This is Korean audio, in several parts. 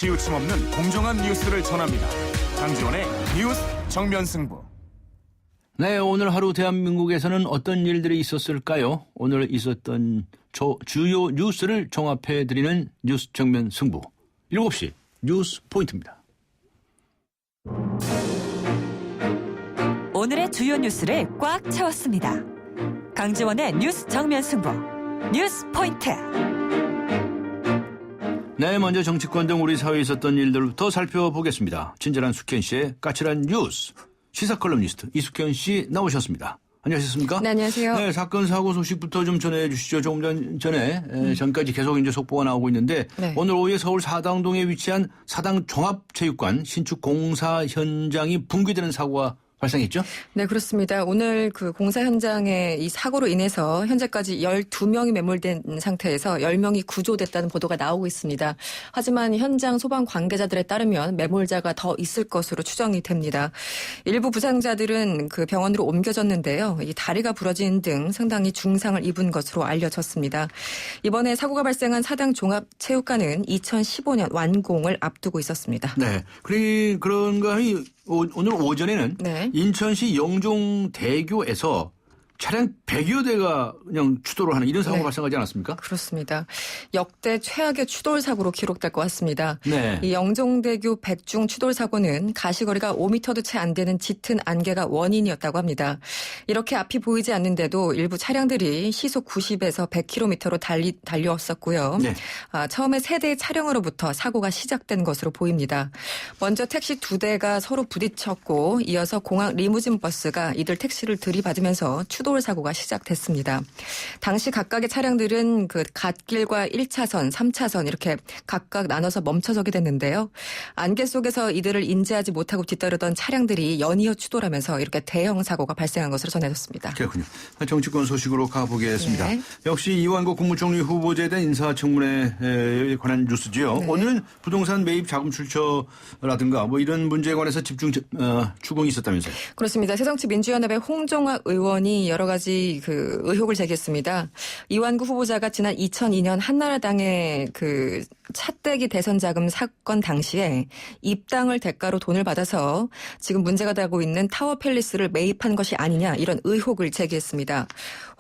치우침 없는 공정한 뉴스를 전합니다. 강지원의 뉴스 정면승부. 네, 오늘 하루 대한민국에서는 어떤 일들이 있었을까요? 오늘 있었던 주요 뉴스를 종합해드리는 뉴스 정면 승부. 7시 뉴스 포인트입니다. 오늘의 주요 뉴스를 꽉 채웠습니다. 강지원의 뉴스 정면 승부. 뉴스 포인트. 네, 먼저 정치권 등 우리 사회에 있었던 일들부터 살펴보겠습니다. 친절한 숙현 씨의 까칠한 뉴스. 시사 컬럼니스트 이숙현 씨 나오셨습니다. 안녕하셨습니까? 네, 안녕하세요. 네, 사건 사고 소식부터 좀 전해주시죠. 조금 전까지 계속 이제 속보가 나오고 있는데 네. 오늘 오후에 서울 사당동에 위치한 사당 종합체육관 신축 공사 현장이 붕괴되는 사고가 발생했죠? 네, 그렇습니다. 오늘 그 공사 현장에 이 사고로 인해서 현재까지 12명이 매몰된 상태에서 10명이 구조됐다는 보도가 나오고 있습니다. 하지만 현장 소방 관계자들에 따르면 매몰자가 더 있을 것으로 추정이 됩니다. 일부 부상자들은 그 병원으로 옮겨졌는데요. 이 다리가 부러진 등 상당히 중상을 입은 것으로 알려졌습니다. 이번에 사고가 발생한 사당 종합체육관은 2015년 완공을 앞두고 있었습니다. 네. 그런가 하니 오늘 오전에는 네. 인천시 영종대교에서 차량 100여 대가 그냥 추돌을 하는 이런 사고가 네. 발생하지 않았습니까? 그렇습니다. 역대 최악의 추돌 사고로 기록될 것 같습니다. 네. 이 영종대교 백중 추돌 사고는 가시거리가 5m도 채 안 되는 짙은 안개가 원인이었다고 합니다. 이렇게 앞이 보이지 않는데도 일부 차량들이 시속 90에서 100km로 달려왔었고요. 네. 처음에 3대의 차량으로부터 사고가 시작된 것으로 보입니다. 먼저 택시 2대가 서로 부딪혔고 이어서 공항 리무진 버스가 이들 택시를 들이받으면서 추돌 사고가 시작됐습니다. 당시 각각의 차량들은 그 갓길과 1차선, 3차선 이렇게 각각 나눠서 멈춰서게 됐는데요. 안개 속에서 이들을 인지하지 못하고 뒤따르던 차량들이 연이어 추돌하면서 이렇게 대형 사고가 발생한 것으로 전해졌습니다. 그렇군요. 정치권 소식으로 가보겠습니다. 네. 역시 이완구 국무총리 후보자에 대한 인사청문회에 관한 뉴스지요. 네. 오늘은 부동산 매입 자금 출처라든가 뭐 이런 문제에 관해서 추궁이 있었다면서요. 그렇습니다. 새정치민주연합의 홍종학 의원이 여러 가지 그 의혹을 제기했습니다. 이완구 후보자가 지난 2002년 한나라당의 그 차떼기 대선 자금 사건 당시에 입당을 대가로 돈을 받아서 지금 문제가 되고 있는 타워팰리스를 매입한 것이 아니냐 이런 의혹을 제기했습니다.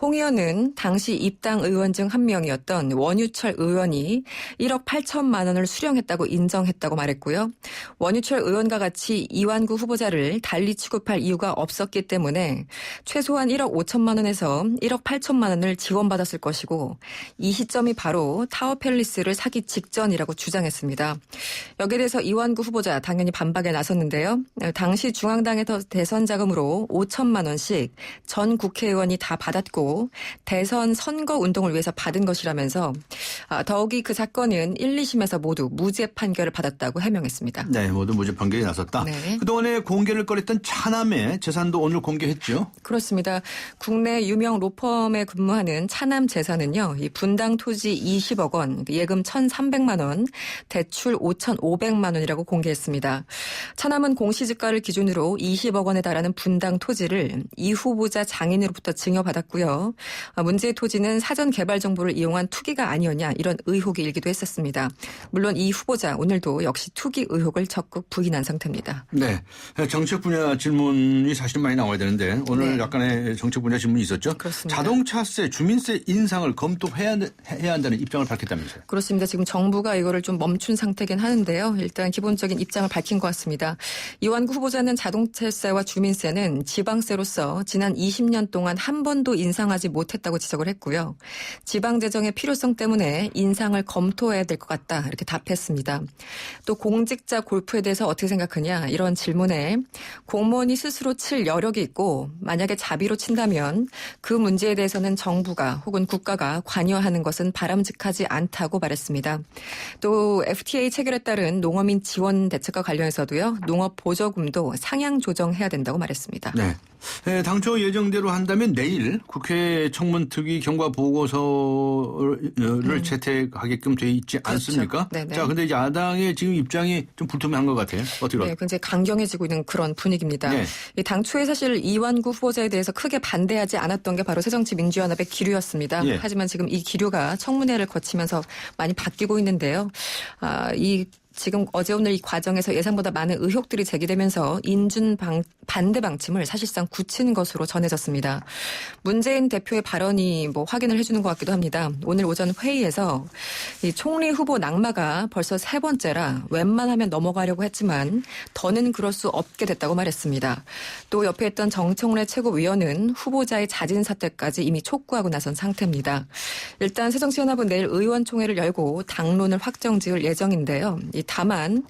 홍 의원은 당시 입당 의원 중 한 명이었던 원유철 의원이 1억 8천만 원을 수령했다고 인정했다고 말했고요. 원유철 의원과 같이 이완구 후보자를 달리 취급할 이유가 없었기 때문에 최소한 1억 5천만 원에서 1억 8천만 원을 지원받았을 것이고 이 시점이 바로 타워팰리스를 사기 직전이라고 주장했습니다. 여기에 대해서 이완구 후보자 당연히 반박에 나섰는데요. 당시 중앙당의 대선 자금으로 5천만 원씩 전 국회의원이 다 받았고 대선 선거 운동을 위해서 받은 것이라면서 더욱이 그 사건은 1, 2심에서 모두 무죄 판결을 받았다고 해명했습니다. 네, 모두 무죄 판결이 나섰다. 네. 그동안에 공개를 꺼렸던 차남의 재산도 오늘 공개했죠. 그렇습니다. 국내 유명 로펌에 근무하는 차남 재산은요. 이 분당 토지 20억 원, 예금 1,300만 원, 대출 5,500만 원이라고 공개했습니다. 차남은 공시지가를 기준으로 20억 원에 달하는 분당 토지를 이 후보자 장인으로부터 증여받았고요. 문제의 토지는 사전 개발 정보를 이용한 투기가 아니었냐 이런 의혹이 일기도 했었습니다. 물론 이 후보자 오늘도 역시 투기 의혹을 적극 부인한 상태입니다. 네, 정책 분야 질문이 사실은 많이 나와야 되는데 오늘 네. 약간의 정책 분야 질문이 있었죠. 그렇습니다. 자동차세, 주민세 인상을 검토해야 한다는 입장을 밝혔다면서요. 그렇습니다. 지금 정부가 이거를 좀 멈춘 상태긴 하는데요. 일단 기본적인 입장을 밝힌 것 같습니다. 이완구 후보자는 자동차세와 주민세는 지방세로서 지난 20년 동안 한 번도 인상하지 못했다고 지적을 했고요. 지방재정의 필요성 때문에 인상을 검토해야 될 것 같다 이렇게 답했습니다. 또 공직자 골프에 대해서 어떻게 생각하냐 이런 질문에 공무원이 스스로 칠 여력이 있고 만약에 자비로 친다면 그 문제에 대해서는 정부가 혹은 국가가 관여하는 것은 바람직하지 않다고 말했습니다. 또 FTA 체결에 따른 농어민 지원 대책과 관련해서도요. 농업 보조금도 상향 조정해야 된다고 말했습니다. 네. 네, 당초 예정대로 한다면 내일 국회 청문특위 경과 보고서를 채택하게끔 돼 있지 않습니까? 네네. 자, 근데 야당의 지금 입장이 좀 불투명한 것 같아요. 어떻게 네, 굉장히 강경해지고 있는 그런 분위기입니다. 네. 이 당초에 사실 이완구 후보자에 대해서 크게 반대하지 않았던 게 바로 새정치민주연합의 기류였습니다. 예. 하지만 지금 이 기류가 청문회를 거치면서 많이 바뀌고 있는데요. 지금 어제 오늘 이 과정에서 예상보다 많은 의혹들이 제기되면서 반대 방침을 사실상 굳힌 것으로 전해졌습니다. 문재인 대표의 발언이 확인을 해주는 것 같기도 합니다. 오늘 오전 회의에서 이 총리 후보 낙마가 벌써 3번째라 웬만하면 넘어가려고 했지만 더는 그럴 수 없게 됐다고 말했습니다. 또 옆에 있던 정청래 최고위원은 후보자의 자진 사퇴까지 이미 촉구하고 나선 상태입니다. 일단 새정치연합은 내일 의원총회를 열고 당론을 확정지을 예정인데요. 다만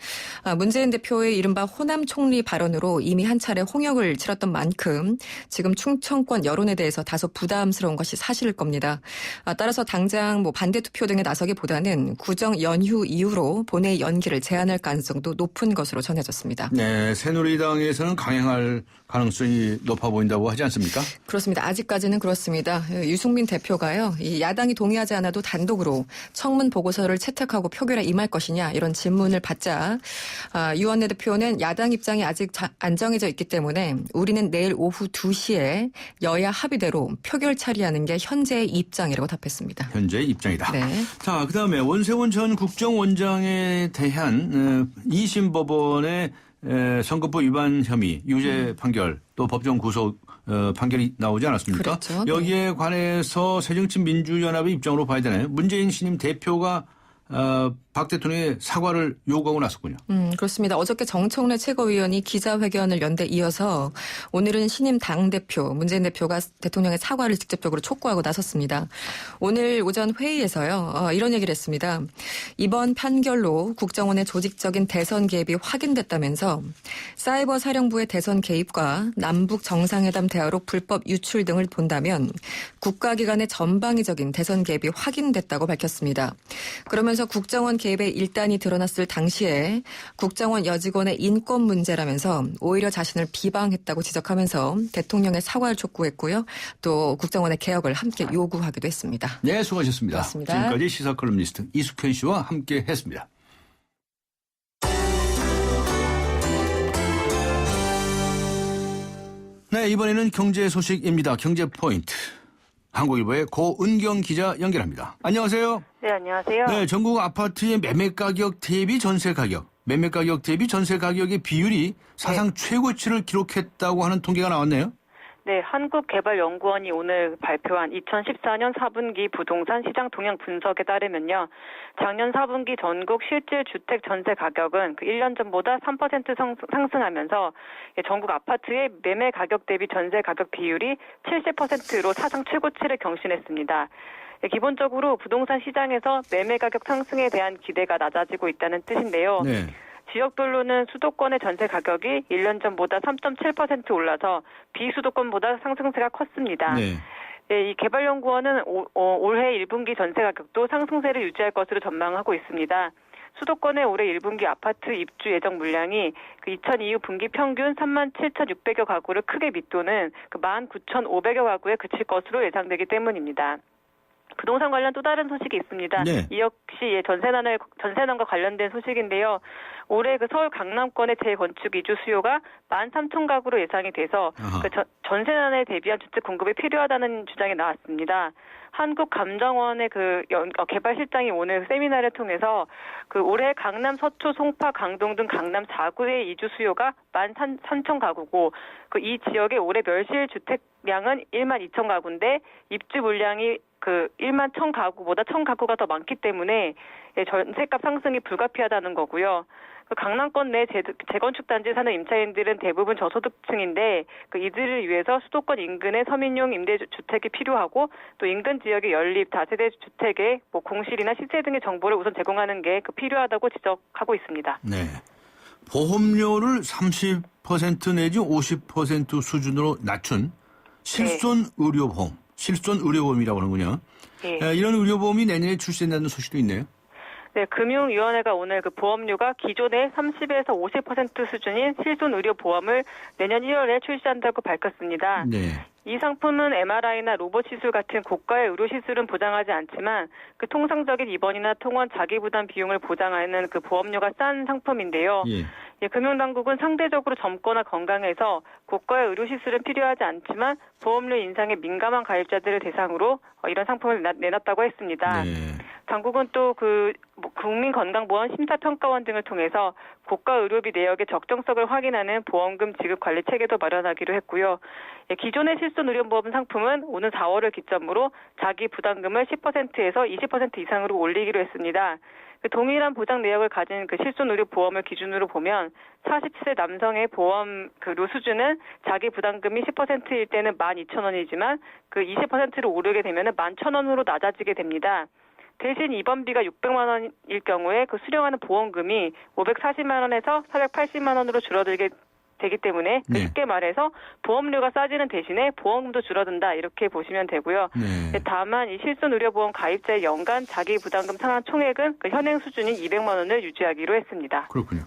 문재인 대표의 이른바 호남 총리 발언으로 이미 한 차례 홍역을 치렀던 만큼 지금 충청권 여론에 대해서 다소 부담스러운 것이 사실일 겁니다. 따라서 당장 반대 투표 등에 나서기보다는 구정 연휴 이후로 본회의 연기를 제한할 가능성도 높은 것으로 전해졌습니다. 네, 새누리당에서는 강행할 가능성이 높아 보인다고 하지 않습니까? 그렇습니다. 아직까지는 그렇습니다. 유승민 대표가요. 이 야당이 동의하지 않아도 단독으로 청문 보고서를 채택하고 표결에 임할 것이냐 이런 질문을 받자 유원내 대표는 야당 입장이 아직 안 정해져 있기 때문에 우리는 내일 오후 2시에 여야 합의대로 표결 처리하는 게 현재의 입장이라고 답했습니다. 현재의 입장이다. 네. 자, 그다음에 원세훈 전 국정원장에 대한 2심 법원의 선거법 위반 혐의 유죄 판결 또 법정 구속 판결이 나오지 않았습니까? 그렇죠. 여기에 관해서 새정치민주연합의 입장으로 봐야 되나요? 문재인 신임 대표가 박 대통령의 사과를 요구하고 나섰군요. 그렇습니다. 어저께 정청래 최고위원이 기자회견을 연대 이어서 오늘은 신임 당대표 문재인 대표가 대통령의 사과를 직접적으로 촉구하고 나섰습니다. 오늘 오전 회의에서요. 이런 얘기를 했습니다. 이번 판결로 국정원의 조직적인 대선 개입이 확인됐다면서 사이버 사령부의 대선 개입과 남북 정상회담 대화로 불법 유출 등을 본다면 국가기관의 전방위적인 대선 개입이 확인됐다고 밝혔습니다. 그러면서 국정원 개입의 일단이 드러났을 당시에 국정원 여직원의 인권 문제라면서 오히려 자신을 비방했다고 지적하면서 대통령의 사과를 촉구했고요. 또 국정원의 개혁을 함께 요구하기도 했습니다. 네, 수고하셨습니다. 고맙습니다. 지금까지 시사컬럼니스트 이숙현 씨와 함께했습니다. 네, 이번에는 경제 소식입니다. 경제 포인트. 한국일보의 고은경 기자 연결합니다. 안녕하세요. 네, 안녕하세요. 네, 전국 아파트의 매매 가격 대비 전세 가격, 매매 가격 대비 전세 가격의 비율이 사상 최고치를 기록했다고 하는 통계가 나왔네요. 네, 한국개발연구원이 오늘 발표한 2014년 4분기 부동산 시장 동향 분석에 따르면요. 작년 4분기 전국 실질 주택 전세 가격은 1년 전보다 3% 상승하면서 전국 아파트의 매매 가격 대비 전세 가격 비율이 70%로 사상 최고치를 경신했습니다. 기본적으로 부동산 시장에서 매매 가격 상승에 대한 기대가 낮아지고 있다는 뜻인데요. 네. 지역별로는 수도권의 전세 가격이 1년 전보다 3.7% 올라서 비수도권보다 상승세가 컸습니다. 네. 네, 이 개발연구원은 올해 1분기 전세 가격도 상승세를 유지할 것으로 전망하고 있습니다. 수도권의 올해 1분기 아파트 입주 예정 물량이 2002 분기 평균 37,600여 가구를 크게 밑도는 19,500여 가구에 그칠 것으로 예상되기 때문입니다. 부동산 관련 또 다른 소식이 있습니다. 네. 이 역시 전세난과 관련된 소식인데요. 올해 서울 강남권의 재건축 이주 수요가 13,000가구로 예상이 돼서 전세난에 대비한 주택 공급이 필요하다는 주장이 나왔습니다. 한국감정원의 개발실장이 오늘 세미나를 통해서 올해 강남, 서초, 송파, 강동 등 강남 4구의 이주 수요가 13,000가구고 이 지역의 올해 멸실 주택량은 12,000가구인데 입주 물량이 11,000가구보다 1,000가구가 더 많기 때문에 전세값 상승이 불가피하다는 거고요. 강남권 내 재건축 단지 사는 임차인들은 대부분 저소득층인데 이들을 위해서 수도권 인근의 서민용 임대주택이 필요하고 또 인근 지역의 연립 다세대 주택의 공실이나 시세 등의 정보를 우선 제공하는 게 필요하다고 지적하고 있습니다. 네. 보험료를 30% 내지 50% 수준으로 낮춘 실손 의료보험, 실손 의료보험이라고 하는군요. 네. 이런 의료보험이 내년에 출시된다는 소식도 있네요. 네, 금융위원회가 오늘 그 보험료가 기존의 30에서 50% 수준인 실손 의료 보험을 내년 1월에 출시한다고 밝혔습니다. 네. 이 상품은 MRI나 로봇 시술 같은 고가의 의료 시술은 보장하지 않지만 그 통상적인 입원이나 통원 자기 부담 비용을 보장하는 그 보험료가 싼 상품인데요. 예. 금융당국은 상대적으로 젊거나 건강해서 고가의 의료 시술은 필요하지 않지만 보험료 인상에 민감한 가입자들을 대상으로 이런 상품을 내놨다고 했습니다. 네. 당국은 또 그 국민건강보험 심사평가원 등을 통해서 고가 의료비 내역의 적정성을 확인하는 보험금 지급 관리 체계도 마련하기로 했고요. 기존의 실손 의료보험 상품은 오는 4월을 기점으로 자기 부담금을 10%에서 20% 이상으로 올리기로 했습니다. 그 동일한 보장 내역을 가진 그 실손 의료 보험을 기준으로 보면 47세 남성의 보험료 수준은 자기 부담금이 10%일 때는 12,000원이지만 그 20%로 오르게 되면은 11,000원으로 낮아지게 됩니다. 대신 입원비가 600만 원일 경우에 그 수령하는 보험금이 540만 원에서 480만 원으로 줄어들게 되기 때문에 네. 쉽게 말해서 보험료가 싸지는 대신에 보험금도 줄어든다 이렇게 보시면 되고요. 네. 다만 이 실손 의료보험 가입자의 연간 자기 부담금 상환 총액은 그 현행 수준인 200만 원을 유지하기로 했습니다. 그렇군요.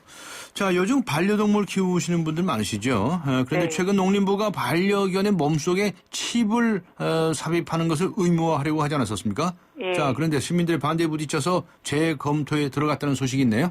자, 요즘 반려동물 키우시는 분들 많으시죠? 그런데 네. 최근 농림부가 반려견의 몸속에 칩을 삽입하는 것을 의무화하려고 하지 않았었습니까? 예. 자, 그런데 시민들의 반대에 부딪혀서 재검토에 들어갔다는 소식이 있네요.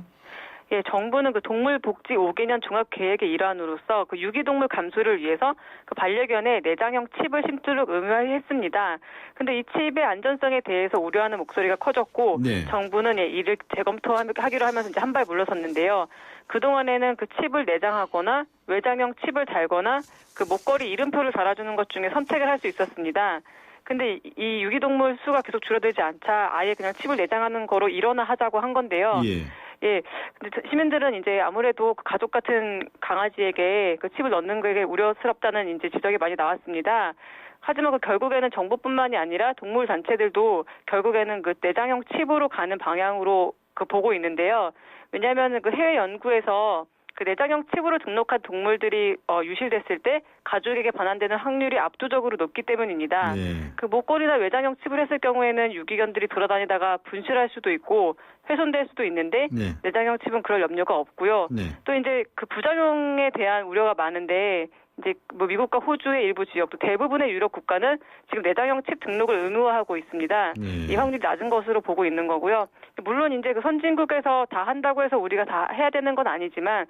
예, 정부는 그 동물복지 5개년 종합계획의 일환으로서 그 유기동물 감수를 위해서 그 반려견에 내장형 칩을 심도록 의무화했습니다. 근데 이 칩의 안전성에 대해서 우려하는 목소리가 커졌고 네. 정부는 이를 재검토하기로 하면서 이제 한 발 물러섰는데요. 그동안에는 그 칩을 내장하거나 외장형 칩을 달거나 그 목걸이 이름표를 달아주는 것 중에 선택을 할 수 있었습니다. 근데 이 유기동물 수가 계속 줄어들지 않자 아예 그냥 칩을 내장하는 거로 일원화하자고 한 건데요. 예. 예, 근데 시민들은 이제 아무래도 가족 같은 강아지에게 그 칩을 넣는 게 우려스럽다는 이제 지적이 많이 나왔습니다. 하지만 그 결국에는 정부뿐만이 아니라 동물 단체들도 결국에는 그 내장형 칩으로 가는 방향으로 그 보고 있는데요. 왜냐하면 그 해외 연구에서 그 내장형 칩으로 등록한 동물들이 유실됐을 때 가족에게 반환되는 확률이 압도적으로 높기 때문입니다. 네. 그 목걸이나 외장형 칩을 했을 경우에는 유기견들이 돌아다니다가 분실할 수도 있고 훼손될 수도 있는데 네. 내장형 칩은 그럴 염려가 없고요. 네. 또 이제 그 부작용에 대한 우려가 많은데 이제 뭐 미국과 호주의 일부 지역 또 대부분의 유럽 국가는 지금 내장형 칩 등록을 의무화하고 있습니다. 네. 이 확률이 낮은 것으로 보고 있는 거고요. 물론 이제 그 선진국에서 다 한다고 해서 우리가 다 해야 되는 건 아니지만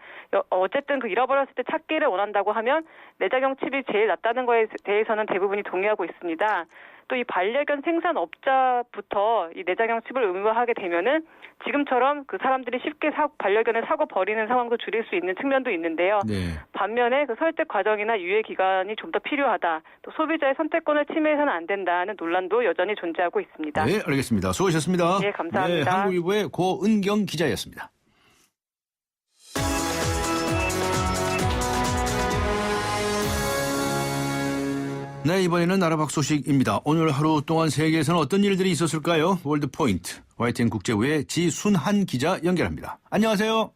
어쨌든 그 잃어버렸을 때 찾기를 원한다고 하면 내장형 칩이 제일 낫다는 거에 대해서는 대부분이 동의하고 있습니다. 또 이 반려견 생산업자부터 이 내장형 칩을 의무화하게 되면은 지금처럼 그 사람들이 쉽게 반려견을 사고 버리는 상황도 줄일 수 있는 측면도 있는데요. 네. 반면에 그 설득 과정이나 유예 기간이 좀 더 필요하다. 또 소비자의 선택권을 침해해서는 안 된다는 논란도 여전히 존재하고 있습니다. 네, 알겠습니다. 수고하셨습니다. 네, 감사합니다. 네, 한국일보의 고은경 기자였습니다. 네, 이번에는 나라박 소식입니다. 오늘 하루 동안 세계에서는 어떤 일들이 있었을까요? 월드포인트, YTN 국제부의 지순한 기자 연결합니다. 안녕하세요.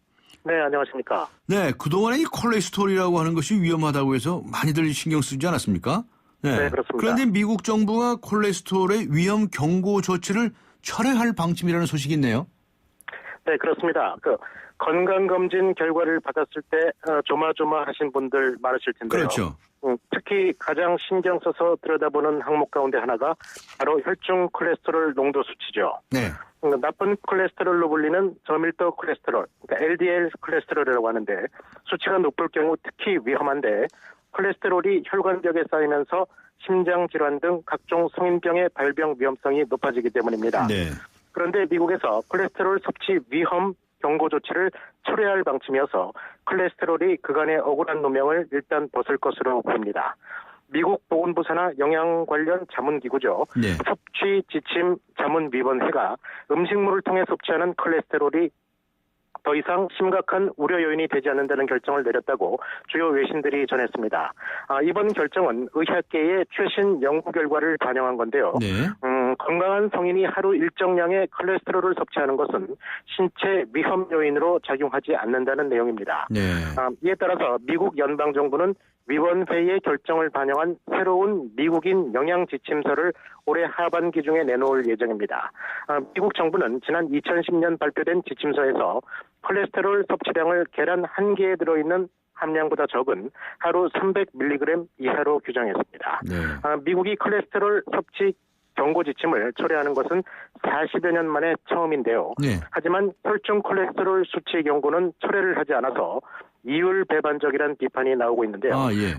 네, 안녕하십니까. 네, 그동안에 이 콜레스테롤이라고 하는 것이 위험하다고 해서 많이들 신경 쓰지 않았습니까? 네, 그렇습니다. 그런데 미국 정부가 콜레스테롤의 위험 경고 조치를 철회할 방침이라는 소식이 있네요. 네, 그렇습니다. 건강검진 결과를 받았을 때 조마조마하신 분들 많으실 텐데요. 그렇죠. 특히 가장 신경 써서 들여다보는 항목 가운데 하나가 바로 혈중 콜레스테롤 농도 수치죠. 네. 나쁜 콜레스테롤로 불리는 저밀도 콜레스테롤, 그러니까 LDL 콜레스테롤이라고 하는데 수치가 높을 경우 특히 위험한데 콜레스테롤이 혈관벽에 쌓이면서 심장질환 등 각종 성인병의 발병 위험성이 높아지기 때문입니다. 네. 그런데 미국에서 콜레스테롤 섭취 위험 경고 조치를 철회할 방침이어서 콜레스테롤이 그간의 억울한 누명을 일단 벗을 것으로 보입니다. 미국 보건부사나 영양 관련 자문기구죠. 네. 섭취 지침 자문위원회가 음식물을 통해 섭취하는 콜레스테롤이 더 이상 심각한 우려 요인이 되지 않는다는 결정을 내렸다고 주요 외신들이 전했습니다. 이번 결정은 의학계의 최신 연구 결과를 반영한 건데요. 네. 건강한 성인이 하루 일정량의 콜레스테롤을 섭취하는 것은 신체 위험 요인으로 작용하지 않는다는 내용입니다. 네. 이에 따라서 미국 연방정부는 위원회의 결정을 반영한 새로운 미국인 영양 지침서를 올해 하반기 중에 내놓을 예정입니다. 미국 정부는 지난 2010년 발표된 지침서에서 콜레스테롤 섭취량을 계란 한 개에 들어있는 함량보다 적은 하루 300mg 이하로 규정했습니다. 네. 미국이 콜레스테롤 섭취 경고 지침을 철회하는 것은 40여 년 만에 처음인데요. 네. 하지만 혈중 콜레스테롤 수치 경고는 철회를 하지 않아서 이율배반적이라는 비판이 나오고 있는데요. 예.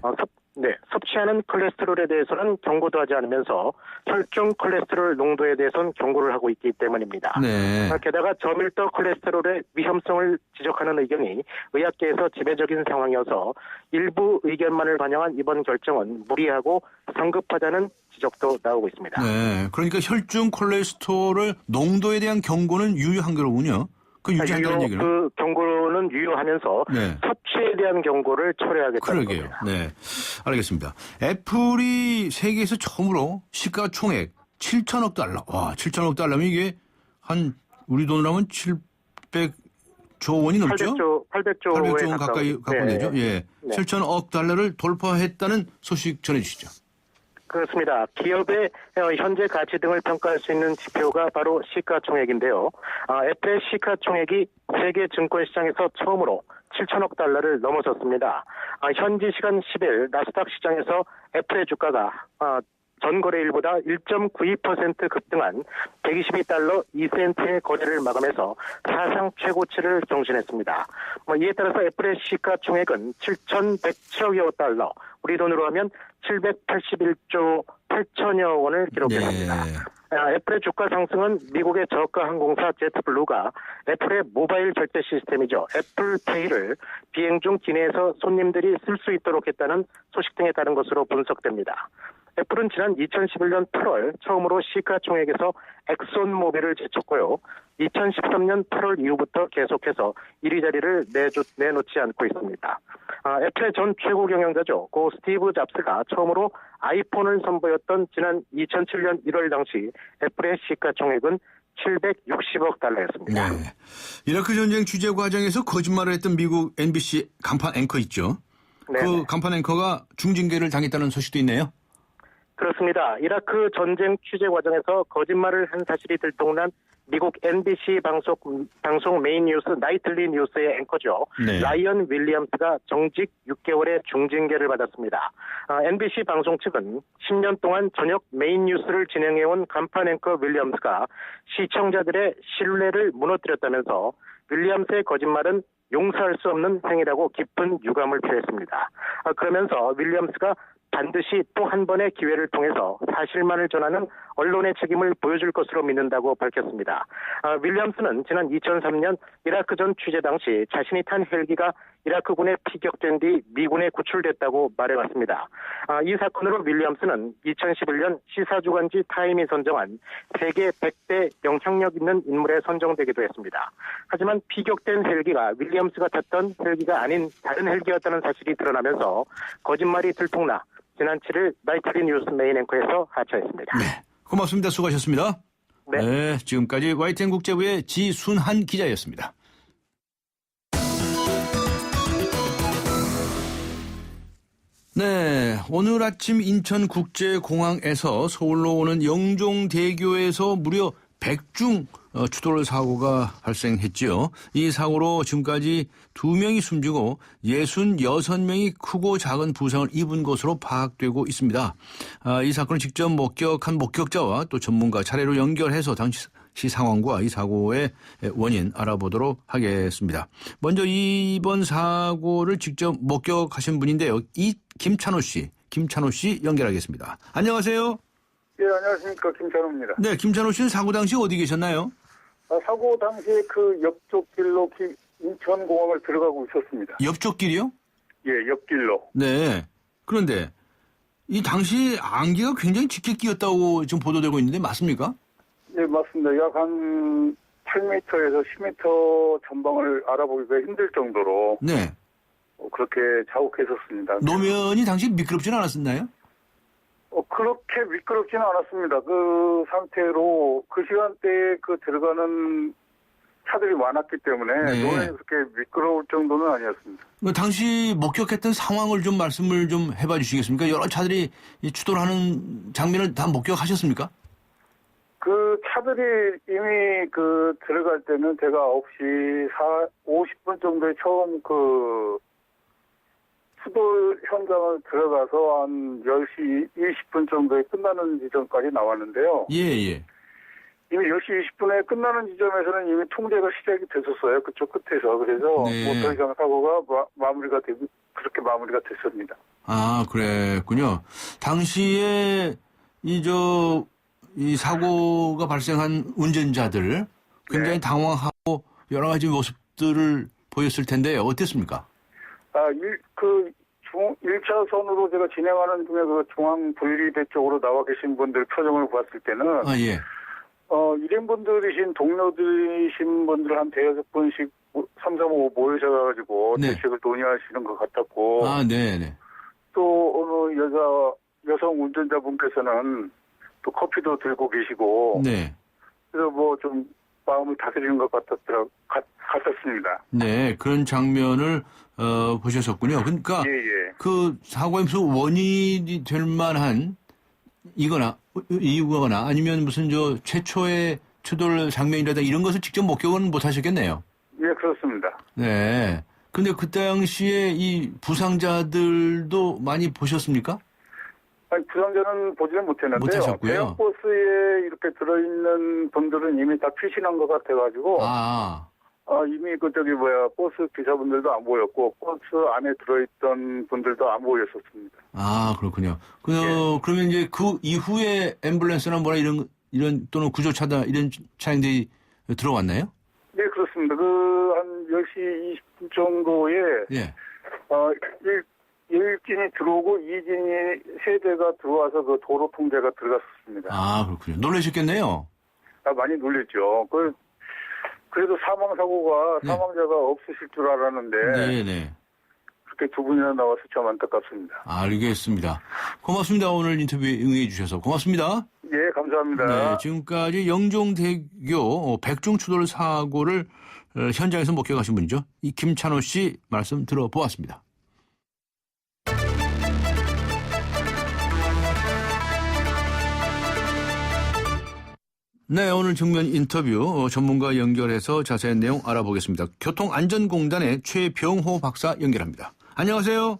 섭취하는 콜레스테롤에 대해서는 경고도 하지 않으면서 혈중 콜레스테롤 농도에 대해서는 경고를 하고 있기 때문입니다. 네. 게다가 저밀도 콜레스테롤의 위험성을 지적하는 의견이 의학계에서 지배적인 상황이어서 일부 의견만을 반영한 이번 결정은 무리하고 성급하다는 지적도 나오고 있습니다. 네. 그러니까 혈중 콜레스테롤 농도에 대한 경고는 유효한 거로군요. 그 유지한다는 얘기는. 그 경고는 유효하면서 네. 섭취에 대한 경고를 철회하겠다는 그러게요. 겁니다. 네. 알겠습니다. 애플이 세계에서 처음으로 시가총액 7천억 달러. 와, 7천억 달러면 이게 한 우리 돈으로 하면 700조 원이 넘죠? 800조 원 가까이 갖고 되죠. 예. 네. 7천억 달러를 돌파했다는 소식 전해 주시죠. 그렇습니다. 기업의 현재 가치 등을 평가할 수 있는 지표가 바로 시가총액인데요. 애플의 시가총액이 세계 증권시장에서 처음으로 7천억 달러를 넘어섰습니다. 현지 시간 10일 나스닥 시장에서 애플의 주가가 전 거래일보다 1.92% 급등한 122달러 2센트의 거래를 마감해서 사상 최고치를 경신했습니다. 이에 따라서 애플의 시가총액은 7,107억여 달러, 우리 돈으로 하면 781조 8천여 원을 기록했습니다. 애플의 주가 상승은 미국의 저가 항공사 제트블루가 애플의 모바일 결제 시스템이죠. 애플페이를 비행 중 기내에서 손님들이 쓸 수 있도록 했다는 소식 등에 따른 것으로 분석됩니다. 애플은 지난 2011년 8월 처음으로 시가총액에서 엑손모빌을 제쳤고요. 2013년 8월 이후부터 계속해서 1위 자리를 내놓지 않고 있습니다. 애플의 전 최고 경영자죠. 고 스티브 잡스가 처음으로 아이폰을 선보였던 지난 2007년 1월 당시 애플의 시가총액은 760억 달러였습니다. 네. 이라크 전쟁 취재 과정에서 거짓말을 했던 미국 MBC 간판 앵커 있죠. 네네. 그 간판 앵커가 중징계를 당했다는 소식도 있네요. 그렇습니다. 이라크 전쟁 취재 과정에서 거짓말을 한 사실이 들통난 미국 NBC 방송 메인 뉴스 나이틀리 뉴스의 앵커죠. 네. 라이언 윌리엄스가 정직 6개월의 중징계를 받았습니다. NBC 방송 측은 10년 동안 저녁 메인 뉴스를 진행해온 간판 앵커 윌리엄스가 시청자들의 신뢰를 무너뜨렸다면서 윌리엄스의 거짓말은 용서할 수 없는 행위라고 깊은 유감을 표했습니다. 그러면서 윌리엄스가 반드시 또 한 번의 기회를 통해서 사실만을 전하는 언론의 책임을 보여줄 것으로 믿는다고 밝혔습니다. 윌리엄스는 지난 2003년 이라크전 취재 당시 자신이 탄 헬기가 이라크군에 피격된 뒤 미군에 구출됐다고 말해왔습니다. 이 사건으로 윌리엄스는 2011년 시사주간지 타임이 선정한 세계 100대 영향력 있는 인물에 선정되기도 했습니다. 하지만 피격된 헬기가 윌리엄스가 탔던 헬기가 아닌 다른 헬기였다는 사실이 드러나면서 거짓말이 들통나 지난 7일 나이트리 뉴스 메인 앵커에서 하차했습니다. 네. 고맙습니다. 수고하셨습니다. 네. 지금까지 YTN 국제부의 지순한 기자였습니다. 네. 오늘 아침 인천국제공항에서 서울로 오는 영종대교에서 무려 100중 추돌 사고가 발생했죠. 이 사고로 지금까지 2명이 숨지고 66명이 크고 작은 부상을 입은 것으로 파악되고 있습니다. 이 사건을 직접 목격한 목격자와 또 전문가 차례로 연결해서 당시 상황과 이 사고의 원인 알아보도록 하겠습니다. 먼저 이번 사고를 직접 목격하신 분인데요. 김찬호 씨 연결하겠습니다. 안녕하세요. 예, 안녕하십니까. 김찬호입니다. 네, 김찬호 씨는 사고 당시 어디 계셨나요? 사고 당시에 그 옆쪽 길로 인천공항을 들어가고 있었습니다. 옆쪽 길이요? 예, 옆길로. 네. 그런데 이 당시 안개가 굉장히 짙게 끼었다고 지금 보도되고 있는데 맞습니까? 예, 맞습니다. 약 한 8m에서 10m 전방을 알아보기가 힘들 정도로 네. 그렇게 자욱했었습니다. 노면이 당시 미끄럽지는 않았었나요? 그렇게 미끄럽지는 않았습니다. 그 상태로 그 시간대에 그 들어가는 차들이 많았기 때문에 네. 노면이 그렇게 미끄러울 정도는 아니었습니다. 당시 목격했던 상황을 좀 말씀을 좀 해봐 주시겠습니까? 여러 차들이 이 추돌을 하는 장면을 다 목격하셨습니까? 그 차들이 이미 그 들어갈 때는 제가 9시 50분 정도에 처음 그 추돌 현장을 들어가서 한 10시 20분 정도에 끝나는 지점까지 나왔는데요. 예, 예. 이미 10시 20분에 끝나는 지점에서는 이미 통제가 시작이 됐었어요. 그쪽 끝에서. 그래서 네. 뭐 더 이상 사고가 마무리가 되고 그렇게 마무리가 됐습니다. 아, 그랬군요. 당시에 이 사고가 발생한 운전자들 굉장히 네. 당황하고 여러 가지 모습들을 보였을 텐데 어땠습니까? 1차선으로 제가 진행하는 중에 그 중앙 분리대 쪽으로 나와 계신 분들 표정을 봤을 때는 아, 예. 일행분들이신 동료들이신 분들 한 대여섯 분씩 3, 4, 5 모여셔가지고 네. 대책을 논의하시는 것 같았고 아, 네네. 또 어느 여성 운전자분께서는 또 커피도 들고 계시고 네. 그래서 뭐 좀 마음을 다스리는 것 같았습니다. 네, 그런 장면을 보셨었군요. 그러니까 예. 그 사고의 무슨 원인이 될 만한 이유거나 아니면 무슨 최초의 추돌 장면이라든가 이런 것을 직접 목격은 못 하셨겠네요. 예, 그렇습니다. 네. 근데 그 당시에 이 부상자들도 많이 보셨습니까? 아니, 부상자는 보지는 못했는데요. 못하셨고요. 대형 버스에 이렇게 들어있는 분들은 이미 다 피신한 것 같아가지고 이미 버스 기사분들도 안 보였고 버스 안에 들어있던 분들도 안 보였었습니다. 아, 그렇군요. 예. 그러면 이제 그 이후에 앰뷸런스나 뭐라 이런 또는 구조차다 이런 차량들이 들어왔나요? 네, 그렇습니다. 한 10시 20분 정도에 예. 1진이 들어오고 2진이 세 대가 들어와서 그 도로 통제가 들어갔었습니다. 아, 그렇군요. 놀라셨겠네요. 많이 놀랬죠. 그래도 사망사고가 네. 사망자가 없으실 줄 알았는데 네네. 그렇게 두 분이나 나와서 참 안타깝습니다. 알겠습니다. 고맙습니다. 오늘 인터뷰 응해 주셔서 고맙습니다. 예, 감사합니다. 네, 지금까지 영종대교 백중 추돌 사고를 현장에서 목격하신 분이죠. 이 김찬호 씨 말씀 들어보았습니다. 네, 오늘 정면 인터뷰 전문가 연결해서 자세한 내용 알아보겠습니다. 교통안전공단의 최병호 박사 연결합니다. 안녕하세요.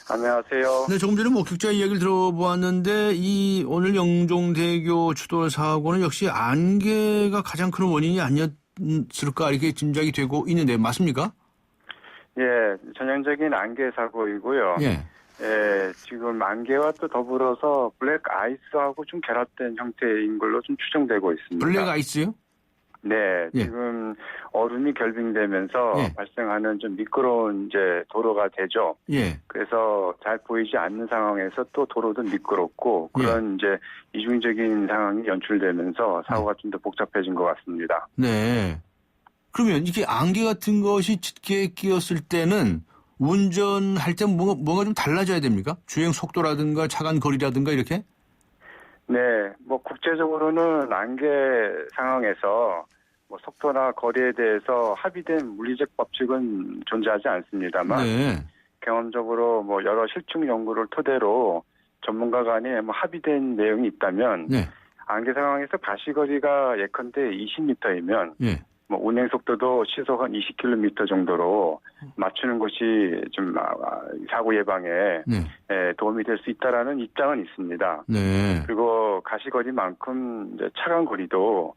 안녕하세요. 네, 조금 전에 목격자 이야기를 들어보았는데 이 오늘 영종대교 추돌 사고는 역시 안개가 가장 큰 원인이 아니었을까 이렇게 짐작이 되고 있는데 맞습니까? 예, 전형적인 안개 사고이고요. 예. 예, 지금 안개와 또 더불어서 블랙 아이스하고 좀 결합된 형태인 걸로 좀 추정되고 있습니다. 블랙 아이스요? 네, 예. 지금 얼음이 결빙되면서 예. 발생하는 좀 미끄러운 이제 도로가 되죠. 예. 그래서 잘 보이지 않는 상황에서 또 도로도 미끄럽고 그런 이제 이중적인 상황이 연출되면서 사고가 좀 더 복잡해진 것 같습니다. 네. 그러면 이게 안개 같은 것이 짙게 끼었을 때는 운전할 때 뭔가 좀 달라져야 됩니까? 주행 속도라든가 차간 거리라든가 이렇게? 네, 뭐 국제적으로는 안개 상황에서 뭐 속도나 거리에 대해서 합의된 물리적 법칙은 존재하지 않습니다만 네. 경험적으로 뭐 여러 실증 연구를 토대로 전문가 간에 뭐 합의된 내용이 있다면 네. 안개 상황에서 가시거리가 예컨대 20m이면 예. 뭐 운행 속도도 시속 한 20km 정도로 맞추는 것이 좀 사고 예방에 네. 도움이 될 수 있다라는 입장은 있습니다. 네. 그리고 가시거리만큼 이제 차간 거리도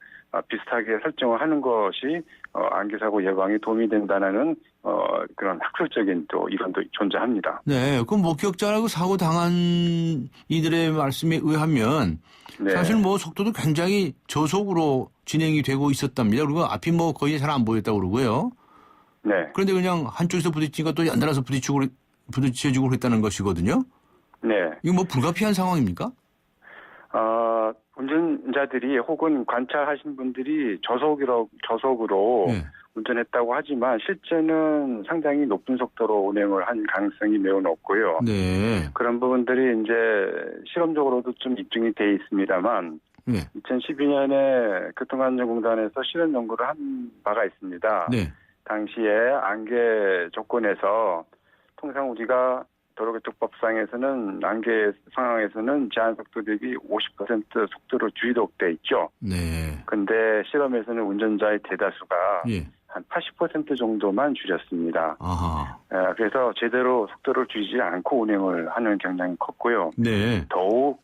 비슷하게 설정을 하는 것이 안개 사고 예방에 도움이 된다는 그런 학술적인 또 이론도 존재합니다. 네. 그 목격자라고 사고 당한 이들의 말씀에 의하면 네. 사실 뭐 속도도 굉장히 저속으로 진행이 되고 있었답니다. 그리고 앞이 뭐 거의 잘 안 보였다고 그러고요. 네. 그런데 그냥 한쪽에서 부딪히니까 또 연달아서 부딪혀지고 그랬다는 것이거든요. 네. 이거 뭐 불가피한 상황입니까? 운전자들이 혹은 관찰하신 분들이 저속으로 네. 운전했다고 하지만 실제는 상당히 높은 속도로 운행을 한 가능성이 매우 높고요. 네. 그런 부분들이 이제 실험적으로도 좀 입증이 돼 있습니다만 네. 2012년에 교통안전공단에서 실험 연구를 한 바가 있습니다. 네. 당시에 안개 조건에서 통상 우리가 도로교통법상에서는 안개 상황에서는 제한 속도 대비 50% 속도로 주의독돼 있죠. 네. 근데 실험에서는 운전자의 대다수가 예. 한 80% 정도만 줄였습니다. 아하. 그래서 제대로 속도를 줄이지 않고 운행을 하는 경향이 컸고요. 네. 더욱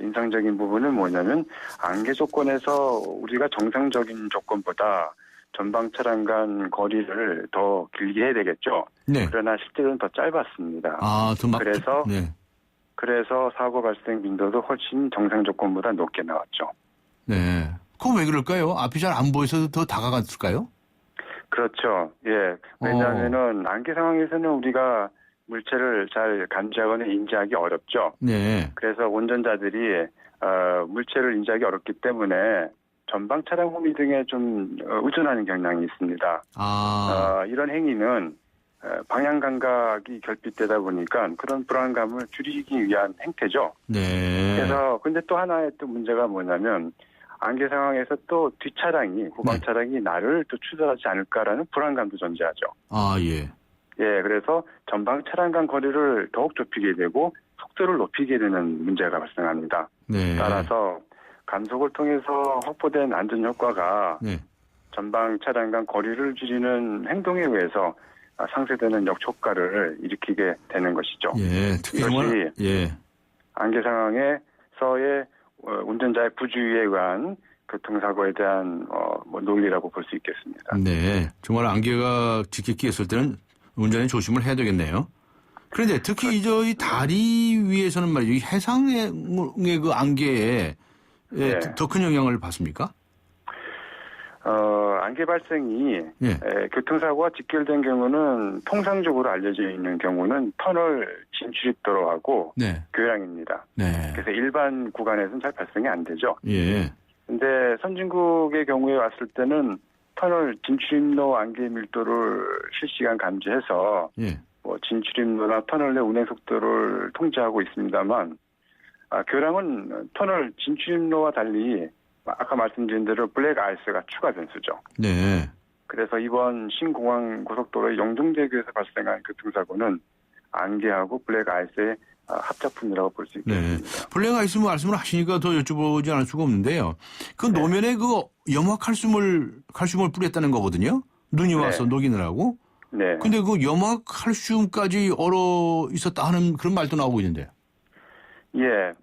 인상적인 부분은 뭐냐면 안개 조건에서 우리가 정상적인 조건보다 전방 차량 간 거리를 더 길게 해야 되겠죠. 네. 그러나 실제로는 더 짧았습니다. 그래서 네. 그래서 사고 발생 빈도도 훨씬 정상 조건보다 높게 나왔죠. 네. 그건 왜 그럴까요? 앞이 잘 안 보여서 더 다가갔을까요? 그렇죠. 예. 왜냐하면은 안개 상황에서는 우리가 물체를 잘 감지하거나 인지하기 어렵죠. 네. 그래서 운전자들이 물체를 인지하기 어렵기 때문에 전방 차량 호미 등에 좀 의존하는 경향이 있습니다. 이런 행위는 방향 감각이 결핍되다 보니까 그런 불안감을 줄이기 위한 행태죠. 네. 그래서 근데 또 하나의 또 문제가 뭐냐면 안개 상황에서 또 뒷차량이 후방 차량이 나를 또 추돌하지 않을까라는 불안감도 존재하죠. 예. 예, 그래서 전방 차량 간 거리를 더욱 좁히게 되고 속도를 높이게 되는 문제가 발생합니다. 네. 따라서 감속을 통해서 확보된 안전 효과가 네. 전방 차량 간 거리를 줄이는 행동에 의해서 상쇄되는 역효과를 일으키게 되는 것이죠. 예, 특히 이것이 예. 안개 상황에서의 운전자의 부주의에 의한 교통사고에 대한 논리라고 볼 수 있겠습니다. 네, 정말 안개가 짙게 끼었을 때는 운전에 조심을 해야 되겠네요. 그런데 특히 이 다리 위에서는 말이죠, 이 해상의 그 안개에 더 큰 영향을 받습니까? 안개 발생이 교통사고와 직결된 경우는 통상적으로 알려져 있는 경우는 터널 진출입도로하고 교량입니다. 네. 그래서 일반 구간에서는 잘 발생이 안 되죠. 예. 근데 선진국의 경우에 왔을 때는 터널 진출입로 안개 밀도를 실시간 감지해서 진출입로나 터널 내 운행 속도를 통제하고 있습니다만 교량은 터널 진출입로와 달리 아까 말씀드린 대로 블랙 아이스가 추가 변수죠. 네. 그래서 이번 신공항 고속도로의 영종대교에서 발생한 교통사고는 안개하고 블랙 아이스의 합작품이라고 볼 수 있겠습니다. 네. 블랙 아이스 말씀을 하시니까 더 여쭤보지 않을 수가 없는데요. 그 노면에 그 염화칼슘을 뿌렸다는 거거든요. 눈이 와서 녹이느라고. 네. 근데 그 염화칼슘까지 얼어 있었다 하는 그런 말도 나오고 있는데요. 예,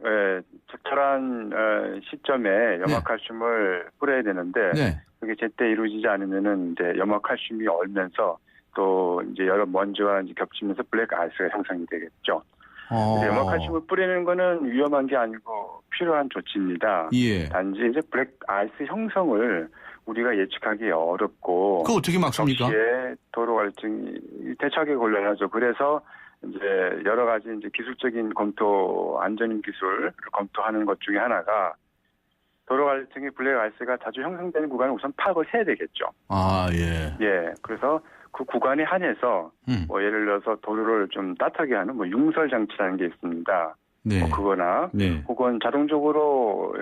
적절한 시점에 염화칼슘을 뿌려야 되는데 그게 제때 이루어지지 않으면은 이제 염화칼슘이 얼면서 또 이제 여러 먼지와 이제 겹치면서 블랙 아이스가 형성이 되겠죠. 염화칼슘을 뿌리는 거는 위험한 게 아니고 필요한 조치입니다. 예. 단지 이제 블랙 아이스 형성을 우리가 예측하기 어렵고 그거 어떻게 막습니까? 동시에 도로 갈증이 대차게 곤란하죠. 그래서 이제 여러 가지 이제 기술적인 검토, 안전 기술을 검토하는 것 중에 하나가 도로 갈증이 블랙 아이스가 자주 형성되는 구간을 우선 파악을 해야 되겠죠. 예. 예. 그래서 그 구간에 한해서 예를 들어서 도로를 좀 따뜻하게 하는 융설 장치라는 게 있습니다. 네. 그거나 혹은 자동적으로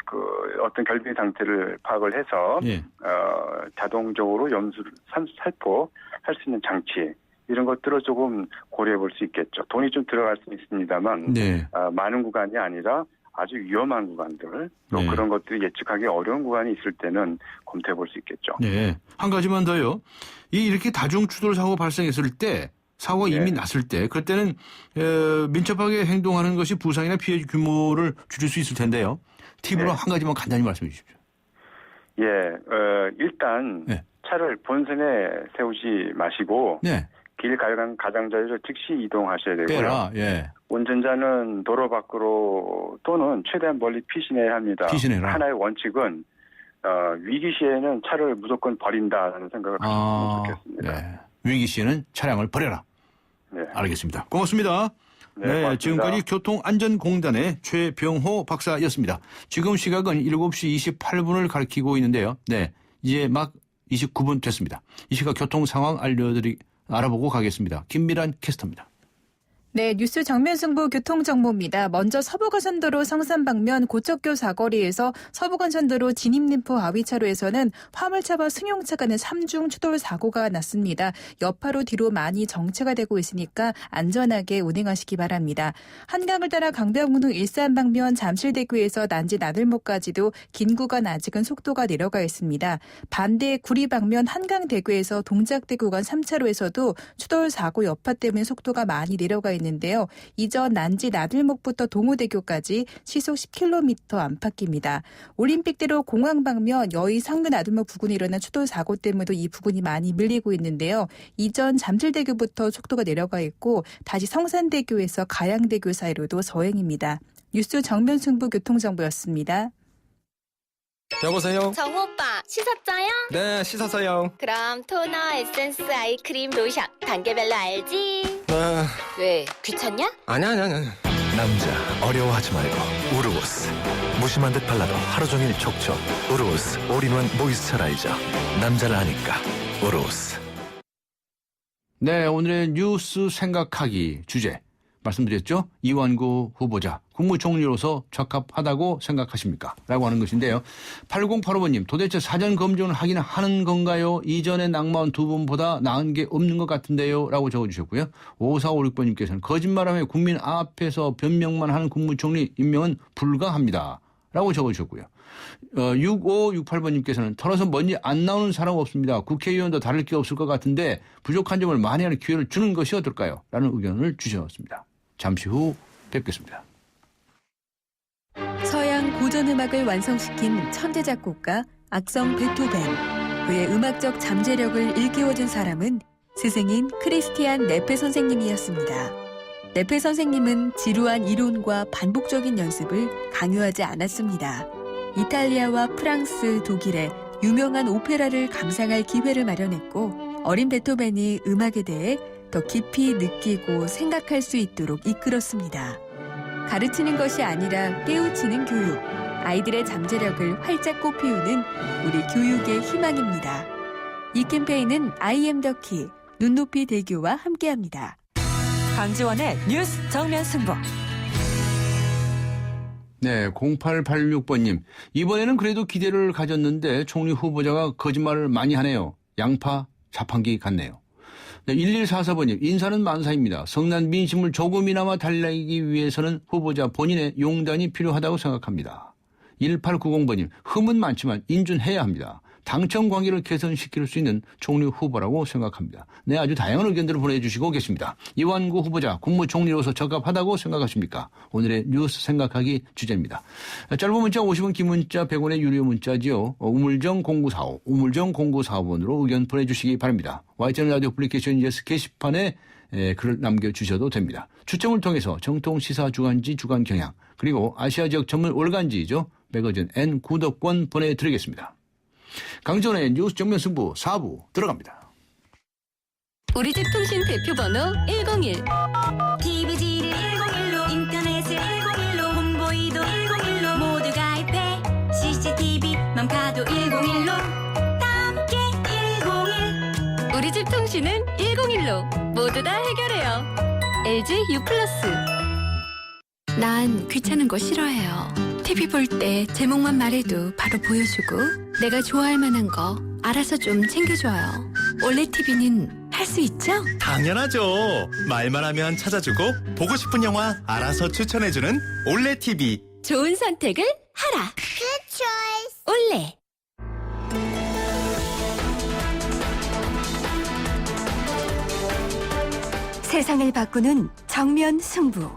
그 어떤 결빙 상태를 파악을 해서 자동적으로 염수를 살포할 수 있는 장치 이런 것들을 조금 고려해 볼 수 있겠죠. 돈이 좀 들어갈 수 있습니다만 많은 구간이 아니라 아주 위험한 구간들 또 그런 것들이 예측하기 어려운 구간이 있을 때는 검토해 볼 수 있겠죠. 네. 한 가지만 더요. 이렇게 다중 추돌 사고 발생했을 때 사고가 이미 났을 때 그때는 민첩하게 행동하는 것이 부상이나 피해 규모를 줄일 수 있을 텐데요. 팁으로 한 가지만 간단히 말씀해 주십시오. 예, 일단 차를 본선에 세우지 마시고 길 가장자리로 즉시 이동하셔야 되고요. 운전자는 도로 밖으로 또는 최대한 멀리 피신해야 합니다. 피신해라. 하나의 원칙은 위기 시에는 차를 무조건 버린다는 생각을 하시면 좋겠습니다. 위기 시에는 차량을 버려라. 알겠습니다. 고맙습니다. 네, 고맙습니다. 지금까지 교통안전공단의 최병호 박사였습니다. 지금 시각은 7시 28분을 가리키고 있는데요. 네, 이제 막 29분 됐습니다. 이 시각 교통 상황 알아보고 가겠습니다. 김미란 캐스터입니다. 네, 뉴스 정면 승부 교통정보입니다. 먼저 서부간선도로 성산 방면 고척교 사거리에서 서부간선도로 진입림포 아위차로에서는 화물차와 승용차 간의 3중 추돌 사고가 났습니다. 여파로 뒤로 많이 정체가 되고 있으니까 안전하게 운행하시기 바랍니다. 한강을 따라 강변북로 일산 방면 잠실대교에서 난지 나들목까지도 긴 구간 아직은 속도가 내려가 있습니다. 반대 구리 방면 한강대교에서 동작대 구간 3차로에서도 추돌 사고 여파 때문에 속도가 많이 내려가 있는데요. 이전 난지 나들목부터 동호대교까지 시속 10km 안팎입니다. 올림픽대로 공항 방면 여의 상근 나들목 부근에 일어난 추돌 사고 때문에도 이 부근이 많이 밀리고 있는데요. 이전 잠실대교부터 속도가 내려가 있고 다시 성산대교에서 가양대교 사이로도 서행입니다. 뉴스 정면 승부 교통정보였습니다. 여보세요? 정우 오빠 씻었어요? 네, 씻었어요. 그럼 토너, 에센스, 아이크림, 로션 단계별로 알지? 아... 왜? 귀찮냐? 아니야. 남자 어려워하지 말고 우르보스. 무심한 듯 발라도 하루 종일 촉촉. 우르보스 올인원 모이스처라이저. 남자를 아니까 우르보스. 네, 오늘의 뉴스 생각하기 주제 말씀드렸죠? 이완구 후보자 국무총리로서 적합하다고 생각하십니까? 라고 하는 것인데요. 8085번님 도대체 사전 검증을 하기는 하는 건가요? 이전에 낙마한 두 분보다 나은 게 없는 것 같은데요? 라고 적어주셨고요. 5456번님께서는 거짓말하며 국민 앞에서 변명만 하는 국무총리 임명은 불가합니다. 라고 적어주셨고요. 6568번님께서는 털어서 먼지 안 나오는 사람 없습니다. 국회의원도 다를 게 없을 것 같은데 부족한 점을 만회하는 기회를 주는 것이 어떨까요? 라는 의견을 주셨습니다. 잠시 후 뵙겠습니다. 서양 고전음악을 완성시킨 천재 작곡가 악성 베토벤. 그의 음악적 잠재력을 일깨워준 사람은 스승인 크리스티안 네페 선생님이었습니다. 네페 선생님은 지루한 이론과 반복적인 연습을 강요하지 않았습니다. 이탈리아와 프랑스, 독일의 유명한 오페라를 감상할 기회를 마련했고 어린 베토벤이 음악에 대해 더 깊이 느끼고 생각할 수 있도록 이끌었습니다. 가르치는 것이 아니라 깨우치는 교육, 아이들의 잠재력을 활짝 꽃피우는 우리 교육의 희망입니다. 이 캠페인은 I am the key, 눈높이 대교와 함께합니다. 강지원의 뉴스 정면 승부. 네, 0886번님. 이번에는 그래도 기대를 가졌는데 총리 후보자가 거짓말을 많이 하네요. 양파 자판기 같네요. 네, 1144번님. 인사는 만사입니다. 성난 민심을 조금이나마 달래기 위해서는 후보자 본인의 용단이 필요하다고 생각합니다. 1890번님. 흠은 많지만 인준해야 합니다. 당청 관계를 개선시킬 수 있는 총리 후보라고 생각합니다. 네, 아주 다양한 의견들을 보내주시고 계십니다. 이완구 후보자 국무총리로서 적합하다고 생각하십니까? 오늘의 뉴스 생각하기 주제입니다. 짧은 문자 50원, 긴 문자 100원의 유료 문자지요. 우물정 0945, 우물정 0945번으로 의견 보내주시기 바랍니다. YTN 라디오 애플리케이션 예스 게시판에 글을 남겨주셔도 됩니다. 추첨을 통해서 정통 시사 주간지 주간 경향 그리고 아시아 지역 전문 월간지죠. 매거진 N 구독권 보내드리겠습니다. 강전의 뉴스 정면 승부 4부 들어갑니다. 우리집 통신 대표번호 101 TV지를 101로 인터넷을 101로 홍보이도 101로 모두 가입해 CCTV 맘카도 101로 함께 101 우리집 통신은 101로 모두 다 해결해요. LG U+. 난 귀찮은 거 싫어해요. TV 볼 때 제목만 말해도 바로 보여주고 내가 좋아할 만한 거 알아서 좀 챙겨줘요. 올레 TV는 할 수 있죠? 당연하죠. 말만 하면 찾아주고 보고 싶은 영화 알아서 추천해주는 올레 TV. 좋은 선택을 하라. Good choice. 올레. 세상을 바꾸는 정면 승부.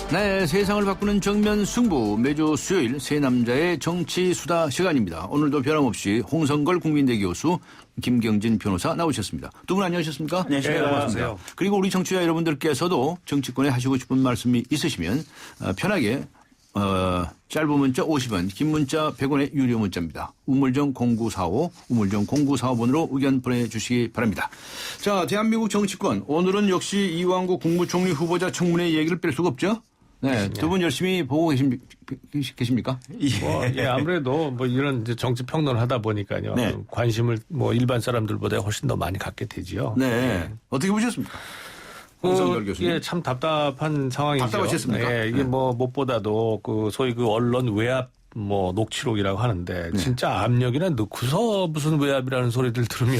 네, 세상을 바꾸는 정면 승부 매주 수요일 세 남자의 정치 수다 시간입니다. 오늘도 변함없이 홍성걸 국민대 교수, 김경진 변호사 나오셨습니다. 두 분 안녕하셨습니까? 네, 반갑습니다. 그리고 우리 청취자 여러분들께서도 정치권에 하시고 싶은 말씀이 있으시면 편하게 짧은 문자 50원, 긴 문자 100원의 유료 문자입니다. 우물정 0945, 우물정 0945번으로 의견 보내주시기 바랍니다. 자, 대한민국 정치권. 오늘은 역시 이완구 국무총리 후보자 청문회 얘기를 뺄 수가 없죠? 네. 두 분 열심히 보고 계십니까? 아무래도 뭐 이런 이제 정치 평론을 하다 보니까요. 네. 관심을 뭐 일반 사람들보다 훨씬 더 많이 갖게 되지요. 네. 어떻게 보셨습니까? 예, 참 답답한 상황이죠. 답답하셨습니까? 예, 이게 뭐 무엇보다도 그 소위 그 언론 외압 뭐 녹취록이라고 하는데 진짜 압력이나 넣고서 무슨 외압이라는 소리들 들으면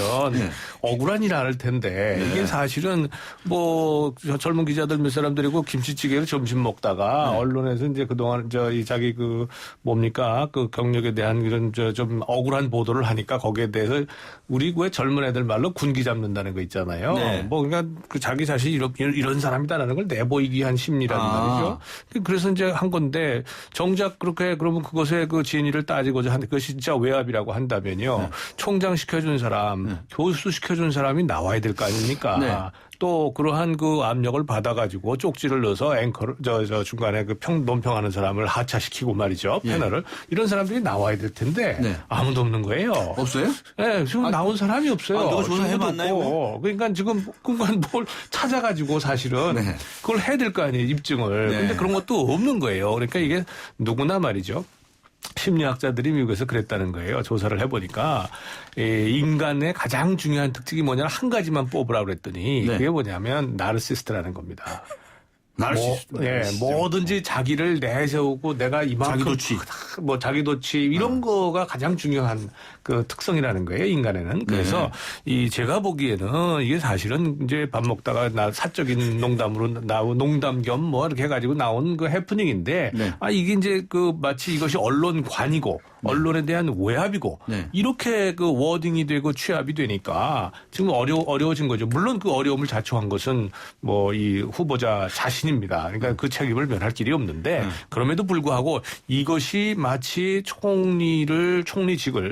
억울한 일 안 할 텐데 이게 사실은 뭐 젊은 기자들 몇 사람 데리고 김치찌개를 점심 먹다가 언론에서 이제 그동안 이 자기 그 뭡니까 그 경력에 대한 이런 좀 억울한 보도를 하니까 거기에 대해서 우리 왜 젊은 애들 말로 군기 잡는다는 거 있잖아요. 뭐 그러니까 그 자기 자신이 이런 사람이다라는 걸 내보이기 위한 심리라는 말이죠. 그래서 이제 한 건데 정작 그렇게 그러면 그것의 그 진위를 따지고자 하는데 그것이 진짜 외압이라고 한다면요. 총장 시켜준 사람, 교수 시켜준 사람이 나와야 될 거 아닙니까? 또 그러한 그 압력을 받아가지고 쪽지를 넣어서 앵커를 중간에 그 논평하는 사람을 하차시키고 말이죠. 패널을 이런 사람들이 나와야 될 텐데 아무도 없는 거예요. 없어요? 네, 지금 나온 사람이 없어요. 누가 조사해봤나요? 그러니까 지금 그간 뭘 찾아가지고 사실은 그걸 해야 될 거 아니에요. 입증을. 근데 그런 것도 없는 거예요. 그러니까 이게 누구나 말이죠. 심리학자들이 미국에서 그랬다는 거예요. 조사를 해보니까 인간의 가장 중요한 특징이 뭐냐면 한 가지만 뽑으라고 그랬더니 그게 뭐냐면 나르시스트라는 겁니다. 뭐든지 자기를 내세우고 내가 이만큼 자기도취 이런 거가 가장 중요한 그 특성이라는 거예요, 인간에는. 그래서 제가 보기에는 이게 사실은 이제 밥 먹다가 사적인 농담으로 나온 농담 겸 뭐 이렇게 해가지고 나온 그 해프닝인데 이게 이제 그 마치 이것이 언론관이고 언론에 대한 외압이고 이렇게 그 워딩이 되고 취합이 되니까 지금 어려워진 거죠. 물론 그 어려움을 자초한 것은 뭐 이 후보자 자신입니다. 그러니까 그 책임을 면할 길이 없는데 그럼에도 불구하고 이것이 마치 총리직을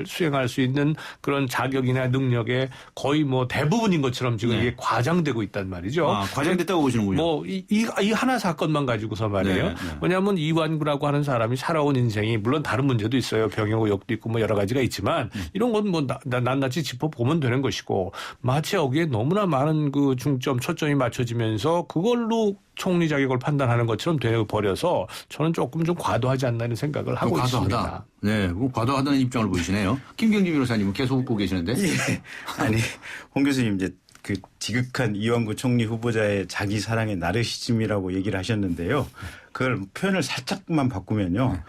수행할 수 있는 그런 자격이나 능력의 거의 뭐 대부분인 것처럼 지금 이게 과장되고 있단 말이죠. 과장됐다고 보시는군요. 뭐 이 하나 사건만 가지고서 말이에요. 왜냐하면 이완구라고 하는 사람이 살아온 인생이 물론 다른 문제도 있어요. 병역 의혹도 있고 뭐 여러 가지가 있지만 이런 건 뭐 낱낱이 짚어보면 되는 것이고 마치 여기에 너무나 많은 그 초점이 맞춰지면서 그걸로 총리 자격을 판단하는 것처럼 되어버려서 저는 조금 좀 과도하지 않나 이런 생각을 하고 있습니다. 네, 과도하다는 입장을 보이시네요. 김경진 변호사님은 계속 웃고 계시는데. 아니, 홍 교수님 이제 그 지극한 이완구 총리 후보자의 자기 사랑의 나르시즘이라고 얘기를 하셨는데요. 그걸 표현을 살짝만 바꾸면요.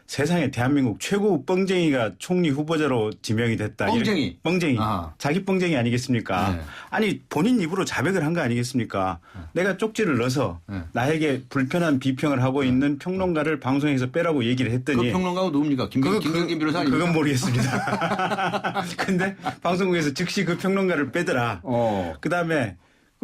세상에 대한민국 최고 뻥쟁이가 총리 후보자로 지명이 됐다. 뻥쟁이. 뻥쟁이. 자기 뻥쟁이 아니겠습니까? 아니 본인 입으로 자백을 한 거 아니겠습니까? 내가 쪽지를 넣어서 나에게 불편한 비평을 하고 있는 평론가를 방송에서 빼라고 얘기를 했더니. 그 평론가가 누굽니까? 김경진 변호사 아닙니까? 그건 모르겠습니다. 근데 방송국에서 즉시 그 평론가를 빼더라. 그다음에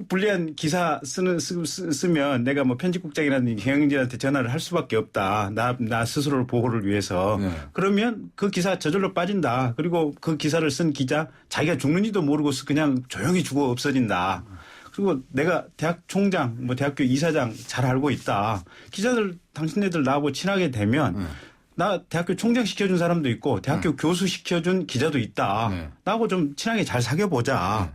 불리한 기사 쓰면 내가 뭐 편집국장이라든지 경영진한테 전화를 할 수밖에 없다. 나 스스로를 보호를 위해서. 그러면 그 기사 저절로 빠진다. 그리고 그 기사를 쓴 기자 자기가 죽는지도 모르고 그냥 조용히 죽어 없어진다. 그리고 내가 대학 총장, 뭐 대학교 이사장 잘 알고 있다. 기자들 당신네들 나하고 친하게 되면 나 대학교 총장 시켜준 사람도 있고 대학교 교수 시켜준 기자도 있다. 나하고 좀 친하게 잘 사귀어보자.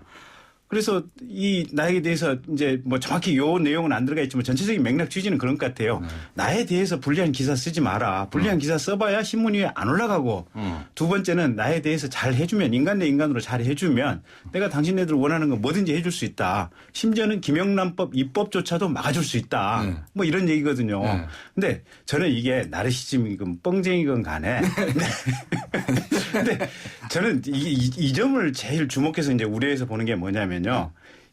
그래서 이 나에 대해서 이제 뭐 정확히 요 내용은 안 들어가 있지만 전체적인 맥락 취지는 그런 것 같아요. 나에 대해서 불리한 기사 쓰지 마라. 불리한 기사 써봐야 신문 위에 안 올라가고 두 번째는 나에 대해서 잘 해주면 인간 대 인간으로 잘 해주면 내가 당신네들 원하는 거 뭐든지 해줄 수 있다. 심지어는 김영란법 입법조차도 막아줄 수 있다. 뭐 이런 얘기거든요. 근데 저는 이게 나르시즘이건 뻥쟁이건 간에 근데 저는 이 점을 제일 주목해서 이제 우려해서 보는 게 뭐냐면요.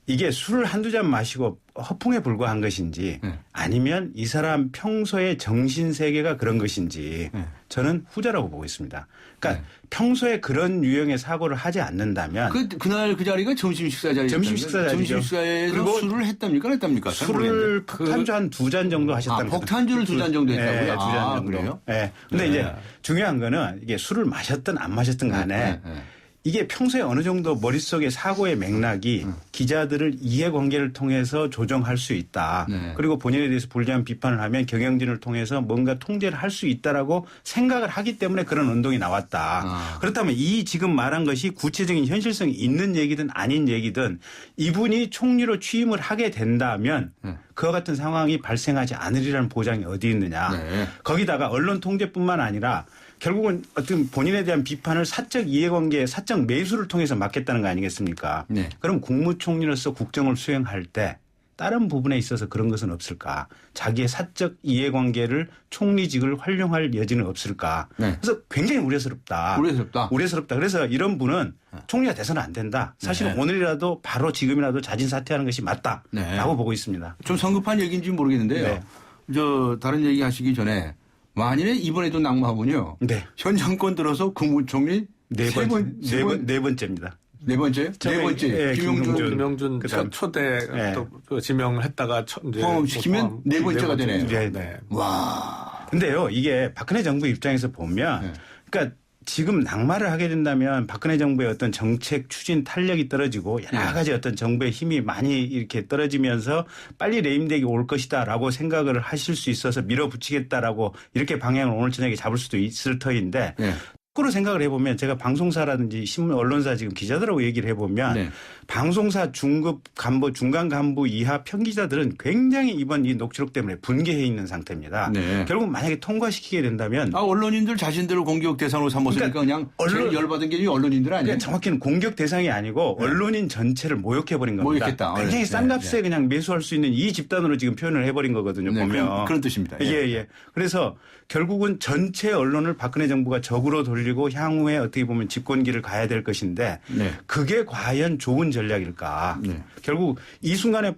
이게 술을 한두 잔 마시고 허풍에 불과한 것인지 아니면 이 사람 평소의 정신세계가 그런 것인지 저는 후자라고 보고 있습니다. 그러니까 평소에 그런 유형의 사고를 하지 않는다면 그날 그 자리가 점심 식사 자리죠. 점심 식사 자리죠. 점심 식사에서 그리고 술을 했답니까? 안 했답니까? 술을 폭탄주 한 2잔 정도 하셨다는 거죠. 폭탄주를 2잔 정도 했다고요? 네, 2잔 정도. 그래요? 네. 근데 이제 중요한 거는 이게 술을 마셨든 안 마셨든 간에 이게 평소에 어느 정도 머릿속에 사고의 맥락이 기자들을 이해관계를 통해서 조정할 수 있다. 네. 그리고 본인에 대해서 불리한 비판을 하면 경영진을 통해서 뭔가 통제를 할 수 있다라고 생각을 하기 때문에 그런 운동이 나왔다. 그렇다면 이 지금 말한 것이 구체적인 현실성이 있는 얘기든 아닌 얘기든 이분이 총리로 취임을 하게 된다면 그와 같은 상황이 발생하지 않으리라는 보장이 어디 있느냐. 네. 거기다가 언론 통제뿐만 아니라 결국은 어떤 본인에 대한 비판을 사적 이해관계, 사적 매수를 통해서 막겠다는 거 아니겠습니까? 네. 그럼 국무총리로서 국정을 수행할 때 다른 부분에 있어서 그런 것은 없을까? 자기의 사적 이해관계를 총리직을 활용할 여지는 없을까? 네. 그래서 굉장히 우려스럽다. 우려스럽다. 그래서 이런 분은 총리가 돼서는 안 된다. 사실은 네. 오늘이라도 바로 지금이라도 자진 사퇴하는 것이 맞다라고 네. 보고 있습니다. 좀 성급한 얘기인지 모르겠는데요. 네. 저 다른 얘기 하시기 전에 만일에 이번에도 낙마하군요. 네. 현 정권 들어서 국무총리 네 번째입니다. 네 번째요? 네 번째. 네, 김용준 초대 네. 또 지명을 했다가 포함시키면 네 번째가 되네요. 네. 와. 근데요, 이게 박근혜 정부 입장에서 보면, 네. 그러니까 지금 낙마를 하게 된다면 박근혜 정부의 어떤 정책 추진 탄력이 떨어지고 여러 가지 어떤 정부의 힘이 많이 이렇게 떨어지면서 빨리 레임되기 올 것이다라고 생각을 하실 수 있어서 밀어붙이겠다라고 이렇게 방향을 오늘 저녁에 잡을 수도 있을 터인데. 네. 거꾸로 생각을 해보면 제가 방송사라든지 신문 언론사 지금 기자들하고 얘기를 해보면 네. 방송사 중급 간부 중간 간부 이하 편기자들은 굉장히 이번 이 녹취록 때문에 분개해 있는 상태입니다. 네. 결국 만약에 통과시키게 된다면 언론인들 자신들을 공격 대상으로 삼았으니까 그냥 제일 열받은 게 언론인들 아니에요? 정확히는 공격 대상이 아니고 네. 언론인 전체를 모욕해버린 겁니다. 모욕했다. 굉장히 싼 값에 네. 그냥 매수할 수 있는 이 집단으로 지금 표현을 해버린 거거든요. 네, 보면 그런 뜻입니다. 예. 그래서 결국은 전체 언론을 박근혜 정부가 적으로 돌리고 향후에 어떻게 보면 집권기를 가야 될 것인데 네. 그게 과연 좋은 전략일까. 네. 결국 이 순간에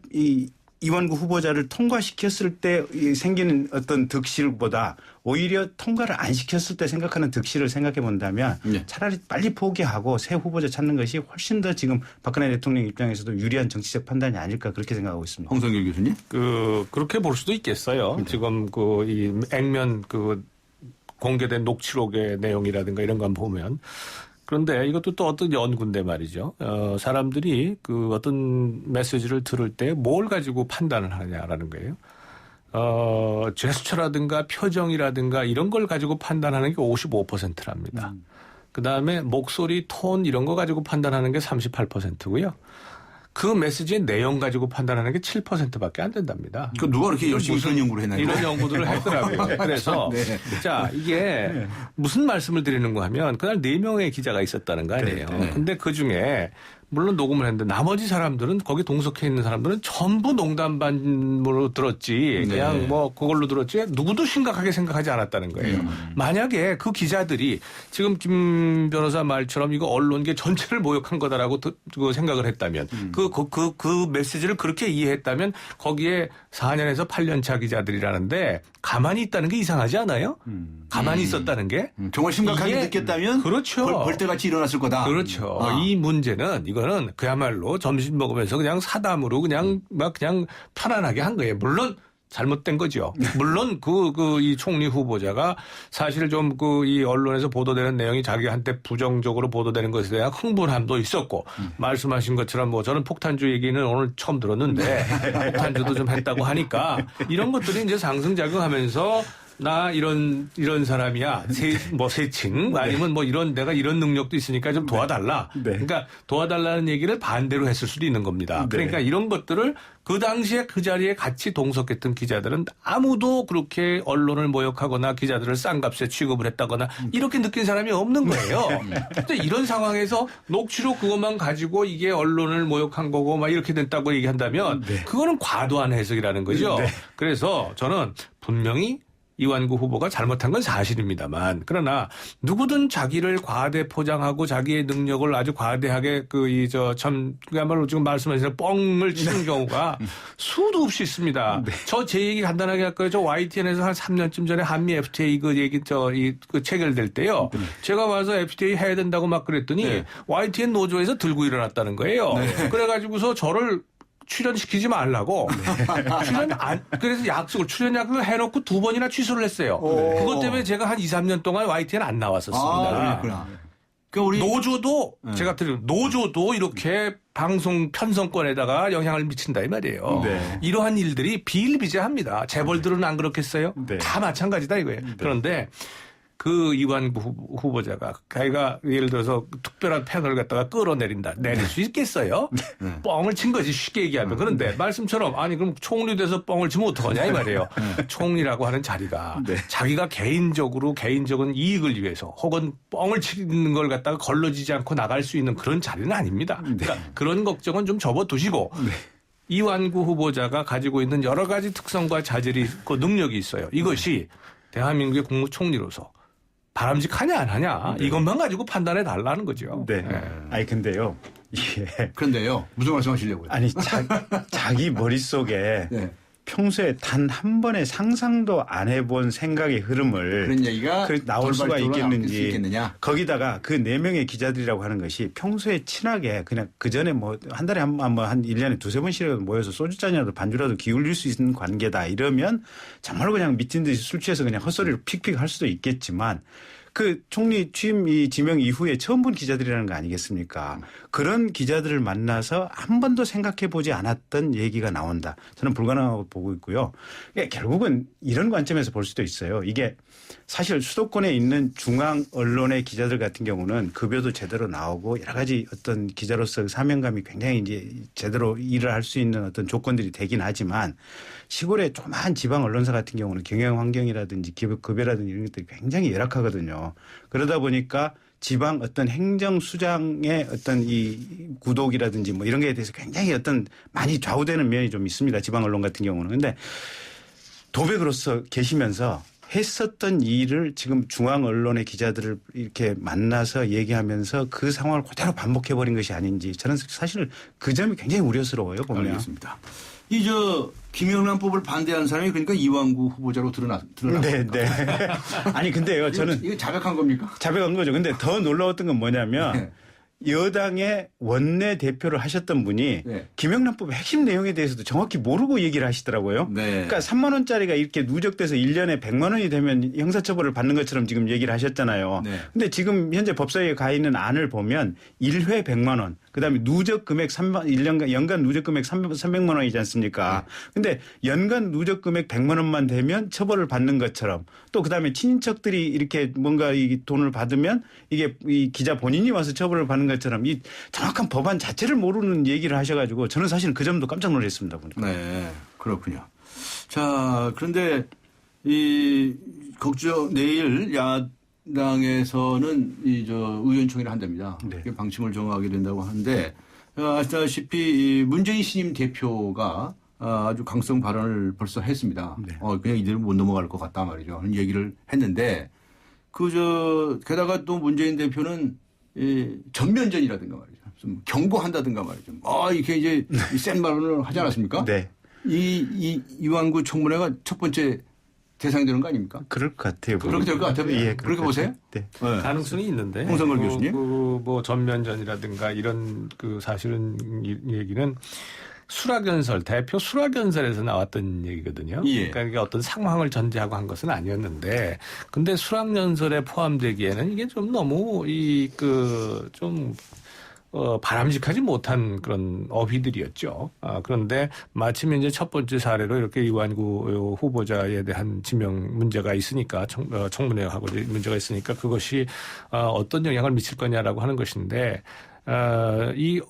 이완구 후보자를 통과시켰을 때 생기는 어떤 득실보다 오히려 통과를 안 시켰을 때 생각하는 득실을 생각해 본다면 네. 차라리 빨리 포기하고 새 후보자 찾는 것이 훨씬 더 지금 박근혜 대통령 입장에서도 유리한 정치적 판단이 아닐까 그렇게 생각하고 있습니다. 홍성길 교수님? 그렇게 볼 수도 있겠어요. 네. 지금 이 액면 공개된 녹취록의 내용이라든가 이런 건 보면. 그런데 이것도 또 어떤 연구인데 말이죠. 사람들이 어떤 메시지를 들을 때 뭘 가지고 판단을 하냐라는 거예요. 제스처라든가 표정이라든가 이런 걸 가지고 판단하는 게 55%랍니다. 그다음에 목소리, 톤 이런 거 가지고 판단하는 게 38%고요. 그 메시지의 내용 가지고 판단하는 게 7%밖에 안 된답니다. 그 누가 그렇게 열심히 그런 연구를 했나요? 이런 연구들을 했더라고요. 그래서 네. 자 이게 무슨 말씀을 드리는가 하면 그날 4명의 기자가 있었다는 거 아니에요. 네. 근데 그중에 물론 녹음을 했는데 나머지 사람들은 거기 동석해 있는 사람들은 전부 농담 반으로 들었지 그냥 네. 그걸로 들었지 누구도 심각하게 생각하지 않았다는 거예요. 만약에 그 기자들이 지금 김 변호사 말처럼 이거 언론계 전체를 모욕한 거다라고 생각을 했다면 그 메시지를 그렇게 이해했다면 거기에 4년에서 8년 차 기자들이라는데 가만히 있다는 게 이상하지 않아요? 가만히 있었다는 게 정말 심각하게 느꼈다면 그렇죠. 벌떼같이 일어났을 거다. 그렇죠. 이 문제는 이거는 그야말로 점심 먹으면서 그냥 사담으로 그냥 편안하게 한 거예요. 물론 잘못된 거죠. 물론 이 총리 후보자가 사실 좀 이 언론에서 보도되는 내용이 자기한테 부정적으로 보도되는 것에 대한 흥분함도 있었고 말씀하신 것처럼 저는 폭탄주 얘기는 오늘 처음 들었는데 폭탄주도 좀 했다고 하니까 이런 것들이 이제 상승작용하면서 나 이런 사람이야. 세칭 아니면 내가 이런 능력도 있으니까 좀 도와달라. 네. 그러니까 도와달라는 얘기를 반대로 했을 수도 있는 겁니다. 네. 그러니까 이런 것들을 그 당시에 그 자리에 같이 동석했던 기자들은 아무도 그렇게 언론을 모욕하거나 기자들을 싼 값에 취급을 했다거나 이렇게 느낀 사람이 없는 거예요. 근데 이런 상황에서 녹취록 그것만 가지고 이게 언론을 모욕한 거고 막 이렇게 됐다고 얘기한다면 네. 그거는 과도한 해석이라는 거죠. 네. 그래서 저는 분명히 이완구 후보가 잘못한 건 사실입니다만 그러나 누구든 자기를 과대 포장하고 자기의 능력을 아주 과대하게 그야말로 지금 말씀하신 뻥을 치는 경우가 수도 없이 있습니다. 네. 제 얘기 간단하게 할까요? 저 YTN에서 한 3년쯤 전에 한미 FTA 체결될 때요. 제가 와서 FTA 해야 된다고 막 그랬더니 네. YTN 노조에서 들고 일어났다는 거예요. 네. 그래가지고서 저를 출연시키지 말라고. 그래서 출연 약속을 해놓고 2번이나 취소를 했어요. 그것 때문에 제가 한 2, 3년 동안 YTN 안 나왔었습니다. 그렇구나. 그러니까 노조도 제가 드리는 노조도 이렇게 방송 편성권에다가 영향을 미친다 이 말이에요. 네. 이러한 일들이 비일비재합니다. 재벌들은 안 그렇겠어요? 네. 다 마찬가지다 이거예요. 네. 그런데 그 이완구 후보자가 자기가 예를 들어서 특별한 패널을 갖다가 끌어내린다. 내릴 수 있겠어요? 네. 뻥을 친 거지 쉽게 얘기하면. 그런데 말씀처럼 아니 그럼 총리 돼서 뻥을 치면 어떡하냐 이 말이에요. 총리라고 하는 자리가 자기가 개인적인 이익을 위해서 혹은 뻥을 치는 걸 갖다가 걸러지지 않고 나갈 수 있는 그런 자리는 아닙니다. 그러니까 그런 걱정은 좀 접어두시고 이완구 후보자가 가지고 있는 여러 가지 특성과 자질이 있고 능력이 있어요. 이것이 대한민국의 국무총리로서 바람직하냐 안 하냐 이것만 가지고 판단해 달라는 거죠. 네. 아니 근데요. 그런데요. 무슨 말씀하시려고요? 아니 자기 머릿속에 평소에 단 한 번의 상상도 안 해본 생각의 흐름을 그런 얘기가 나올 수가 있겠는지 거기다가 그 4명의 기자들이라고 하는 것이 평소에 친하게 그냥 그전에 뭐 한 달에 한 1년에 2-3번씩이라도 모여서 소주잔이라도 반주라도 기울일 수 있는 관계다 이러면 정말 그냥 미친 듯이 술 취해서 그냥 헛소리를 픽픽 할 수도 있겠지만 그 총리 취임 지명 이후에 처음 본 기자들이라는 거 아니겠습니까? 그런 기자들을 만나서 한 번도 생각해 보지 않았던 얘기가 나온다. 저는 불가능하고 보고 있고요. 결국은 이런 관점에서 볼 수도 있어요. 이게 사실 수도권에 있는 중앙 언론의 기자들 같은 경우는 급여도 제대로 나오고 여러 가지 어떤 기자로서 사명감이 굉장히 이제 제대로 일을 할 수 있는 어떤 조건들이 되긴 하지만 시골의 조그마한 지방 언론사 같은 경우는 경영 환경이라든지 급여라든지 이런 것들이 굉장히 열악하거든요. 그러다 보니까 지방 어떤 행정수장의 어떤 이 구독이라든지 뭐 이런 거에 대해서 굉장히 어떤 많이 좌우되는 면이 좀 있습니다. 지방 언론 같은 경우는. 근데 도백으로서 계시면서 했었던 일을 지금 중앙 언론의 기자들을 이렇게 만나서 얘기하면서 그 상황을 그대로 반복해버린 것이 아닌지 저는 사실 그 점이 굉장히 우려스러워요. 보면. 알겠습니다. 김영란법을 반대하는 사람이 그러니까 이완구 후보자로 드러났습니까? 네. 아니 근데요. 저는 이거 자백한 겁니까? 자백한 거죠. 근데 더 놀라웠던 건 뭐냐면 여당의 원내 대표를 하셨던 분이 김영란법의 핵심 내용에 대해서도 정확히 모르고 얘기를 하시더라고요. 그러니까 3만 원짜리가 이렇게 누적돼서 1년에 100만 원이 되면 형사처벌을 받는 것처럼 지금 얘기를 하셨잖아요. 근데 지금 현재 법사위에 가 있는 안을 보면 1회 100만 원, 그다음에 누적 금액 1년간 연간 누적 금액 300만 원이지 않습니까? 근데 연간 누적 금액 100만 원만 되면 처벌을 받는 것처럼 또 그다음에 친인척들이 이렇게 뭔가 이 돈을 받으면 이게 이 기자 본인이 와서 처벌을 받는 것처럼 이 정확한 법안 자체를 모르는 얘기를 하셔가지고 저는 사실 그 점도 깜짝 놀랐습니다. 보니까. 네, 그렇군요. 자, 그런데 내일 야당에서는 의원총회를 한답니다. 방침을 정하게 된다고 하는데 아시다시피 문재인 신임 대표가 아주 강성 발언을 벌써 했습니다. 그냥 이대로 못 넘어갈 것 같다 말이죠. 하는 얘기를 했는데 게다가 또 문재인 대표는 전면전이라든가 말이죠. 좀 경고한다든가 말이죠. 이렇게 이제 센 발언을 하지 않았습니까? 이완구 청문회가 첫 번째 대상이 되는 거 아닙니까? 그럴 것 같아요. 그렇게 될 것 같아요. 그렇게 보세요? 네. 가능성이 있는데. 홍성걸 교수님. 뭐 전면전이라든가 이런 사실은 얘기는 대표 수락연설에서 나왔던 얘기거든요. 그러니까 이게 어떤 상황을 전제하고 한 것은 아니었는데, 근데 수락연설에 포함되기에는 이게 좀 너무 바람직하지 못한 그런 어휘들이었죠. 그런데 마침 이제 첫 번째 사례로 이렇게 이완구 후보자에 대한 지명 문제가 있으니까 청문회하고 문제가 있으니까 그것이 어떤 영향을 미칠 거냐라고 하는 것인데,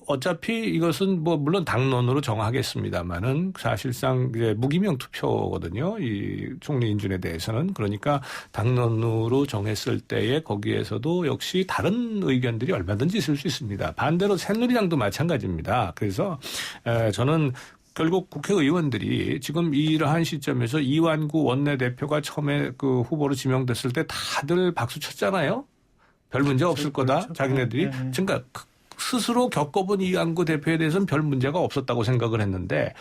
어차피 이것은 물론 당론으로 정하겠습니다만은 사실상 이제 무기명 투표거든요. 이 총리 인준에 대해서는. 그러니까 당론으로 정했을 때에 거기에서도 역시 다른 의견들이 얼마든지 있을 수 있습니다. 반대로 새누리당도 마찬가지입니다. 그래서 저는 결국 국회의원들이 지금 이러한 시점에서 이완구 원내대표가 처음에 그 후보로 지명됐을 때 다들 박수 쳤잖아요. 별 문제 없을 거다. 자기네들이. 그러니까 스스로 겪어본 이완구 대표에 대해서는 별 문제가 없었다고 생각을 했는데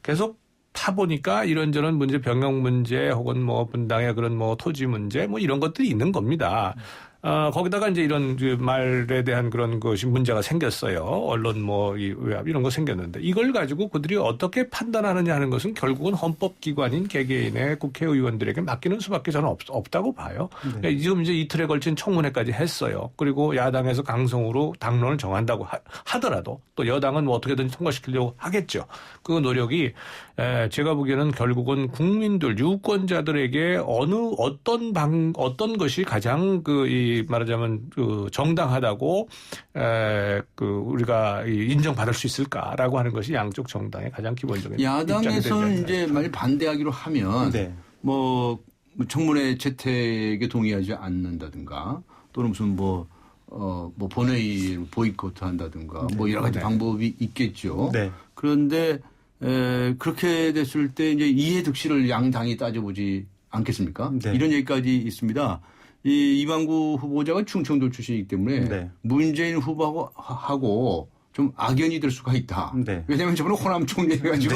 계속 타보니까 이런저런 문제, 병역 문제 혹은 분당의 그런 토지 문제 이런 것들이 있는 겁니다. 거기다가 이제 이런 말에 대한 그런 것이 문제가 생겼어요. 언론 이 외압 이런 거 생겼는데 이걸 가지고 그들이 어떻게 판단하느냐 하는 것은 결국은 헌법기관인 개개인의 국회의원들에게 맡기는 수밖에 저는 없다고 봐요. 네. 지금 이제 이틀에 걸친 청문회까지 했어요. 그리고 야당에서 강성으로 당론을 정한다고 하더라도 또 여당은 뭐 어떻게든지 통과시키려고 하겠죠. 그 노력이 제가 보기에는 결국은 국민들 유권자들에게 어떤 것이 가장 말하자면 정당하다고 우리가 인정받을 수 있을까라고 하는 것이 양쪽 정당의 가장 기본적인 야당에서는 이제 만약 반대하기로 하면 네. 뭐 청문회 채택에 동의하지 않는다든가 또는 무슨 본회의를 보이콧한다든가 뭐 여러 가지 방법이 있겠죠. 네. 그런데 그렇게 됐을 때 이제 이해득실을 양당이 따져보지 않겠습니까? 네. 이런 얘기까지 있습니다. 이방구 후보자가 충청도 출신이기 때문에 네. 문재인 후보하고 좀 악연이 될 수가 있다. 네. 왜냐하면 저번에 호남 총리 해가지고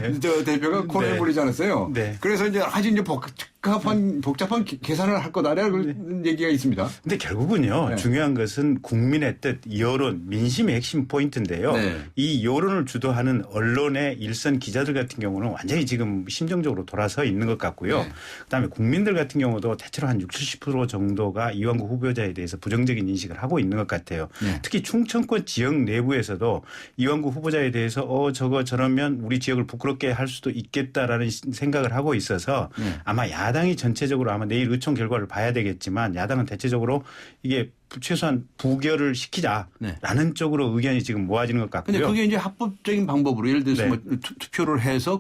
문재인 대표가 코너에 몰리지 않았어요. 네. 그래서 이제 아주 이제 복잡한 계산을 할 거다라는 얘기가 있습니다. 근데 결국은요. 네. 중요한 것은 국민의 뜻, 여론, 민심의 핵심 포인트인데요. 네. 이 여론을 주도하는 언론의 일선 기자들 같은 경우는 완전히 지금 심정적으로 돌아서 있는 것 같고요. 네. 그다음에 국민들 같은 경우도 대체로 한 60~70% 정도가 이완구 후보자에 대해서 부정적인 인식을 하고 있는 것 같아요. 네. 특히 충청권 지역 내부에서도 이완구 후보자에 대해서 저러면 우리 지역을 부끄럽게 할 수도 있겠다라는 생각을 하고 있어서 아마 야당이 전체적으로 아마 내일 의총 결과를 봐야 되겠지만 야당은 대체적으로 이게 최소한 부결을 시키자라는 쪽으로 의견이 지금 모아지는 것 같고요. 근데 그게 이제 합법적인 방법으로 예를 들어서 뭐 투표를 해서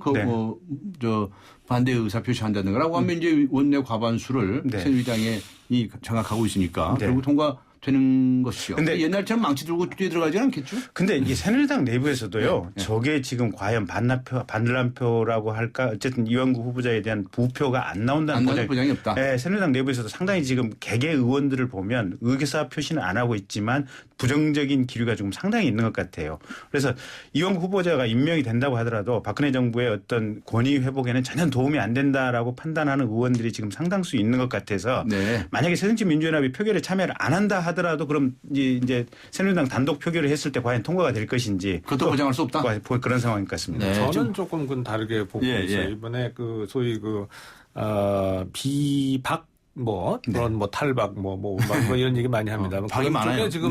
반대 의사 표시한다든가라고 하면 이제 원내 과반수를 새누리당이 장악하고 있으니까 결국 통과되는 것이죠. 근데 옛날처럼 망치 들고 뛰어들어가지는 않겠죠? 근데 이 새누리당 내부에서도요. 저게 지금 과연 반란표라고 할까? 어쨌든 이완구 후보자에 대한 부표가 안 나온다는 보장이 없다. 네, 새누리당 내부에서도 상당히 지금 개개 의원들을 보면 의사 표시는 안 하고 있지만 부정적인 기류가 좀 상당히 있는 것 같아요. 그래서 이완구 후보자가 임명이 된다고 하더라도 박근혜 정부의 어떤 권위 회복에는 전혀 도움이 안 된다라고 판단하는 의원들이 지금 상당수 있는 것 같아서 만약에 새정치민주연합이 표결에 참여를 안 한다 하더라도 그럼 이제 새누리당 단독 표결을 했을 때 과연 통과가 될 것인지 그것도 보장할 수 없다. 그런 상황인 것 같습니다. 네. 저는 조금 다르게 보고 있어요. 이번에 소위 비박 그런 탈박 이런 얘기 많이 합니다. 박이 많아요. 지금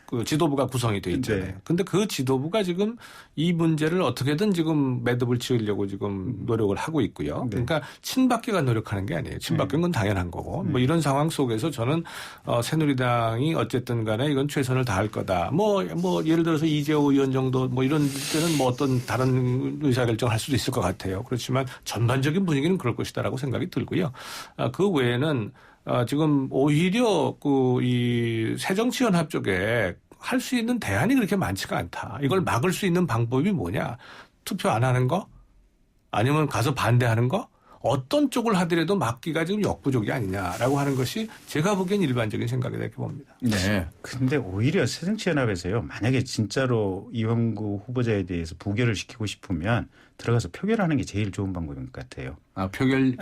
그 지도부가 구성이 돼 있잖아요. 근데 그 지도부가 지금 이 문제를 어떻게든 지금 매듭을 지으려고 지금 노력을 하고 있고요. 그러니까 친박계가 노력하는 게 아니에요. 친박계는 건 당연한 거고. 이런 상황 속에서 저는 새누리당이 어쨌든 간에 이건 최선을 다할 거다. 예를 들어서 이재호 의원 정도 이런 때는 어떤 다른 의사결정을 할 수도 있을 것 같아요. 그렇지만 전반적인 분위기는 그럴 것이다라고 생각이 들고요. 그 외에는 지금 오히려 이 새정치연합 쪽에 할 수 있는 대안이 그렇게 많지가 않다. 이걸 막을 수 있는 방법이 뭐냐? 투표 안 하는 거? 아니면 가서 반대하는 거? 어떤 쪽을 하더라도 막기가 지금 역부족이 아니냐라고 하는 것이 제가 보기엔 일반적인 생각이다 이렇게 봅니다. 네. 근데 오히려 새정치연합에서요. 만약에 진짜로 이완구 후보자에 대해서 부결을 시키고 싶으면 들어가서 표결하는 게 제일 좋은 방법인 것 같아요. 표결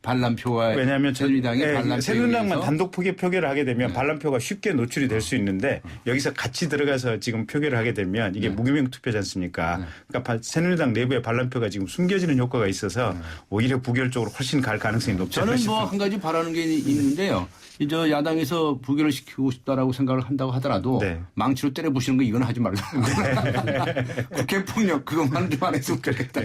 반란표와 왜냐하면 새누리당이 반란표 새누리당만 단독 표결을 하게 되면 반란표가 쉽게 노출이 될 수 있는데 여기서 같이 들어가서 지금 표결을 하게 되면 이게 무기명 투표지 않습니까? 그러니까 새누리당 내부의 반란표가 지금 숨겨지는 효과가 있어서 오히려 부결 쪽으로 훨씬 갈 가능성이 높지 않습니까? 저는 한 가지 바라는 게 있는데요. 야당에서 부결을 시키고 싶다라고 생각을 한다고 하더라도 망치로 때려부시는 거 이건 하지 말라. 국회 폭력 그것만 좀 안 했으면 좋겠다.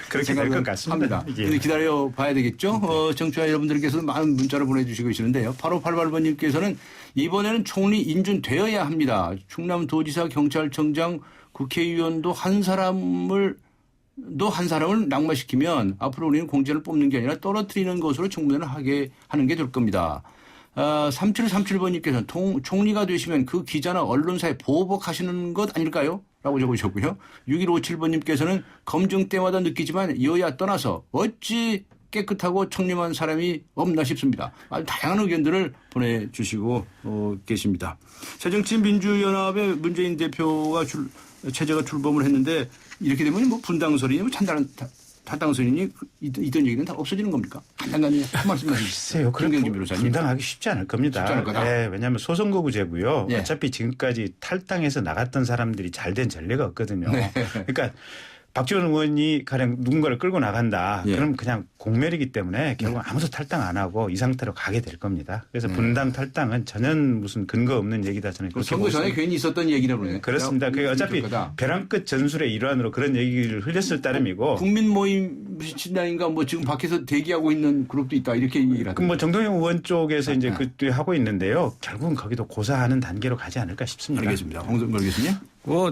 그렇게 될 것 같습니다. 근데 기다려 봐야 되겠죠. 정치자 여러분들께서는 많은 문자를 보내주시고 계시는데요. 8588번님께서는 이번에는 총리 인준되어야 합니다. 충남도지사, 경찰청장, 국회의원도 한 사람을 낙마시키면 앞으로 우리는 공천을 뽑는 게 아니라 떨어뜨리는 것으로 청문회를 하게 하는 게 될 겁니다. 3737번님께서는 총리가 되시면 그 기자나 언론사에 보복하시는 것 아닐까요? 라고 적으셨고요. 6157번님께서는 검증 때마다 느끼지만 여야 떠나서 어찌 깨끗하고 청렴한 사람이 없나 싶습니다. 아주 다양한 의견들을 보내주시고 계십니다. 새정치민주연합의 문재인 대표가 체제가 출범을 했는데 이렇게 되면 분당설이니 찬다는 탈당 선언이 있던 얘기는 다 없어지는 겁니까? 간단히 한 말씀만 해주세요. 글쎄요. 분당하기 쉽지 않을 겁니다. 쉽지 않을 거다. 네, 왜냐하면 소선거구제고요. 네. 어차피 지금까지 탈당해서 나갔던 사람들이 잘된 전례가 없거든요. 네. 그러니까 박지원 의원이 가령 누군가를 끌고 나간다. 예. 그럼 그냥 공멸이기 때문에 결국 아무도 탈당 안 하고 이 상태로 가게 될 겁니다. 그래서 분당 탈당은 전혀 무슨 근거 없는 얘기다 저는 그렇게 선거 전에 괜히 있었던 얘기라고 그러네요. 그렇습니다. 그게 어차피 벼랑 끝 전술의 일환으로 그런 얘기를 흘렸을 따름이고 국민 모임 신당인가 뭐 지금 밖에서 대기하고 있는 그룹도 있다 이렇게 얘기를 하더라고요. 그럼 뭐 정동영 의원 쪽에서 이제 그때 하고 있는데요. 결국은 거기도 고사하는 단계로 가지 않을까 싶습니다. 알겠습니다. 홍성걸 교수님.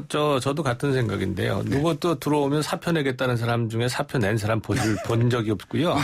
저도 같은 생각인데요. 누구 또 들어오면 사표 내겠다는 사람 중에 사표 낸 사람 본 적이 없고요.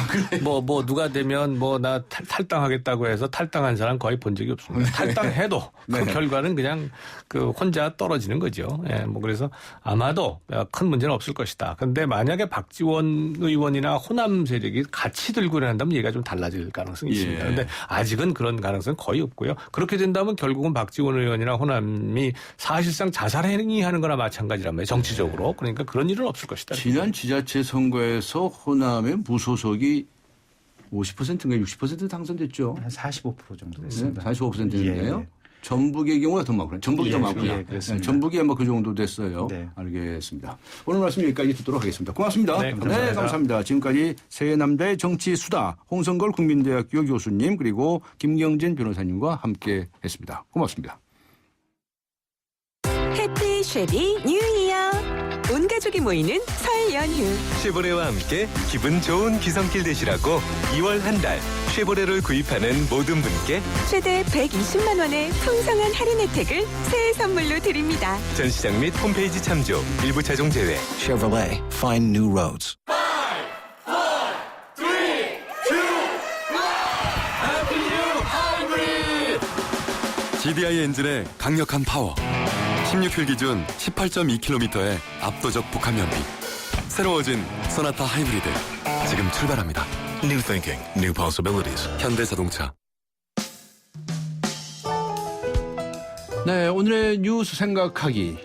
누가 되면 나 탈당하겠다고 해서 탈당한 사람 거의 본 적이 없습니다. 탈당해도 그 결과는 그냥 그 혼자 떨어지는 거죠. 예, 그래서 아마도 큰 문제는 없을 것이다. 근데 만약에 박지원 의원이나 호남 세력이 같이 들고 일어난다면 얘기가 좀 달라질 가능성이 있습니다. 그런데 아직은 그런 가능성은 거의 없고요. 그렇게 된다면 결국은 박지원 의원이나 호남이 사실상 자살행위하는 거나 마찬가지란 말이에요. 정치적으로. 그러니까 그런 일은 없을 것이다. 지난 지자체 선거에서 호남의 무소속이 50%인가 60% 당선됐죠. 한 45% 정도 됐습니다. 45%인데요. 예. 전북의 경우가 더 많고요. 전북이 더 많고요. 예, 전북이 그 정도 됐어요. 네. 알겠습니다. 오늘 말씀 여기까지 듣도록 하겠습니다. 고맙습니다. 네, 감사합니다. 감사합니다. 지금까지 새남대 정치수다 홍성걸 국민대학교 교수님 그리고 김경진 변호사님과 함께했습니다. 고맙습니다. 해피 쉐리 뉴 이어. 온 가족이 모이는 설 연휴. 쉐보레와 함께 기분 좋은 귀성길 되시라고 2월 한 달 쉐보레를 구입하는 모든 분께 최대 120만 원의 풍성한 할인 혜택을 새해 선물로 드립니다. 전시장 및 홈페이지 참조, 일부 차종 제외. Chevrolet, find new roads. GDI 엔진의 강력한 파워. 16휠 기준 18.2km의 압도적 복합 연비. 새로워진 소나타 하이브리드. 지금 출발합니다. New thinking, new possibilities. 현대자동차. 네, 오늘의 뉴스 생각하기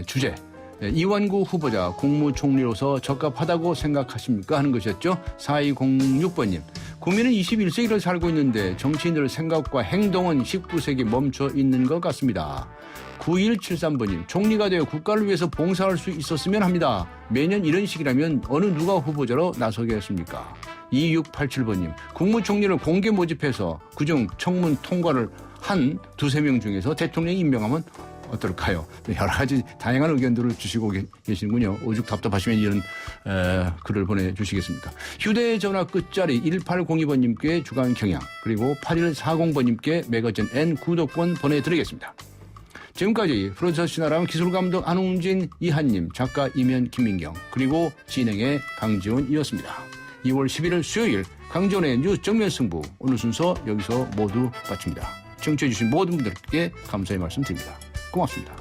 주제. 이완구 후보자 국무총리로서 적합하다고 생각하십니까? 하는 것이었죠. 4206번님. 국민은 21세기를 살고 있는데 정치인들 생각과 행동은 19세기 멈춰 있는 것 같습니다. 9173번님. 총리가 되어 국가를 위해서 봉사할 수 있었으면 합니다. 매년 이런 시기라면 어느 누가 후보자로 나서겠습니까? 2687번님. 국무총리를 공개 모집해서 그중 청문 통과를 한 두세 명 중에서 대통령이 임명하면 어떨까요? 여러 가지 다양한 의견들을 주시고 계시는군요. 오죽 답답하시면 이런 글을 보내주시겠습니까? 휴대전화 끝자리 1802번님께 주간 경향 그리고 8140번님께 매거진 N 구독권 보내드리겠습니다. 지금까지 프로듀서 신하람 기술감독 안웅진 이한님 작가 이면 김민경 그리고 진행의 강지훈이었습니다. 2월 11일 수요일 강지훈의 뉴스 정면 승부 오늘 순서 여기서 모두 마칩니다. 청취해 주신 모든 분들께 감사의 말씀 드립니다. 고맙습니다.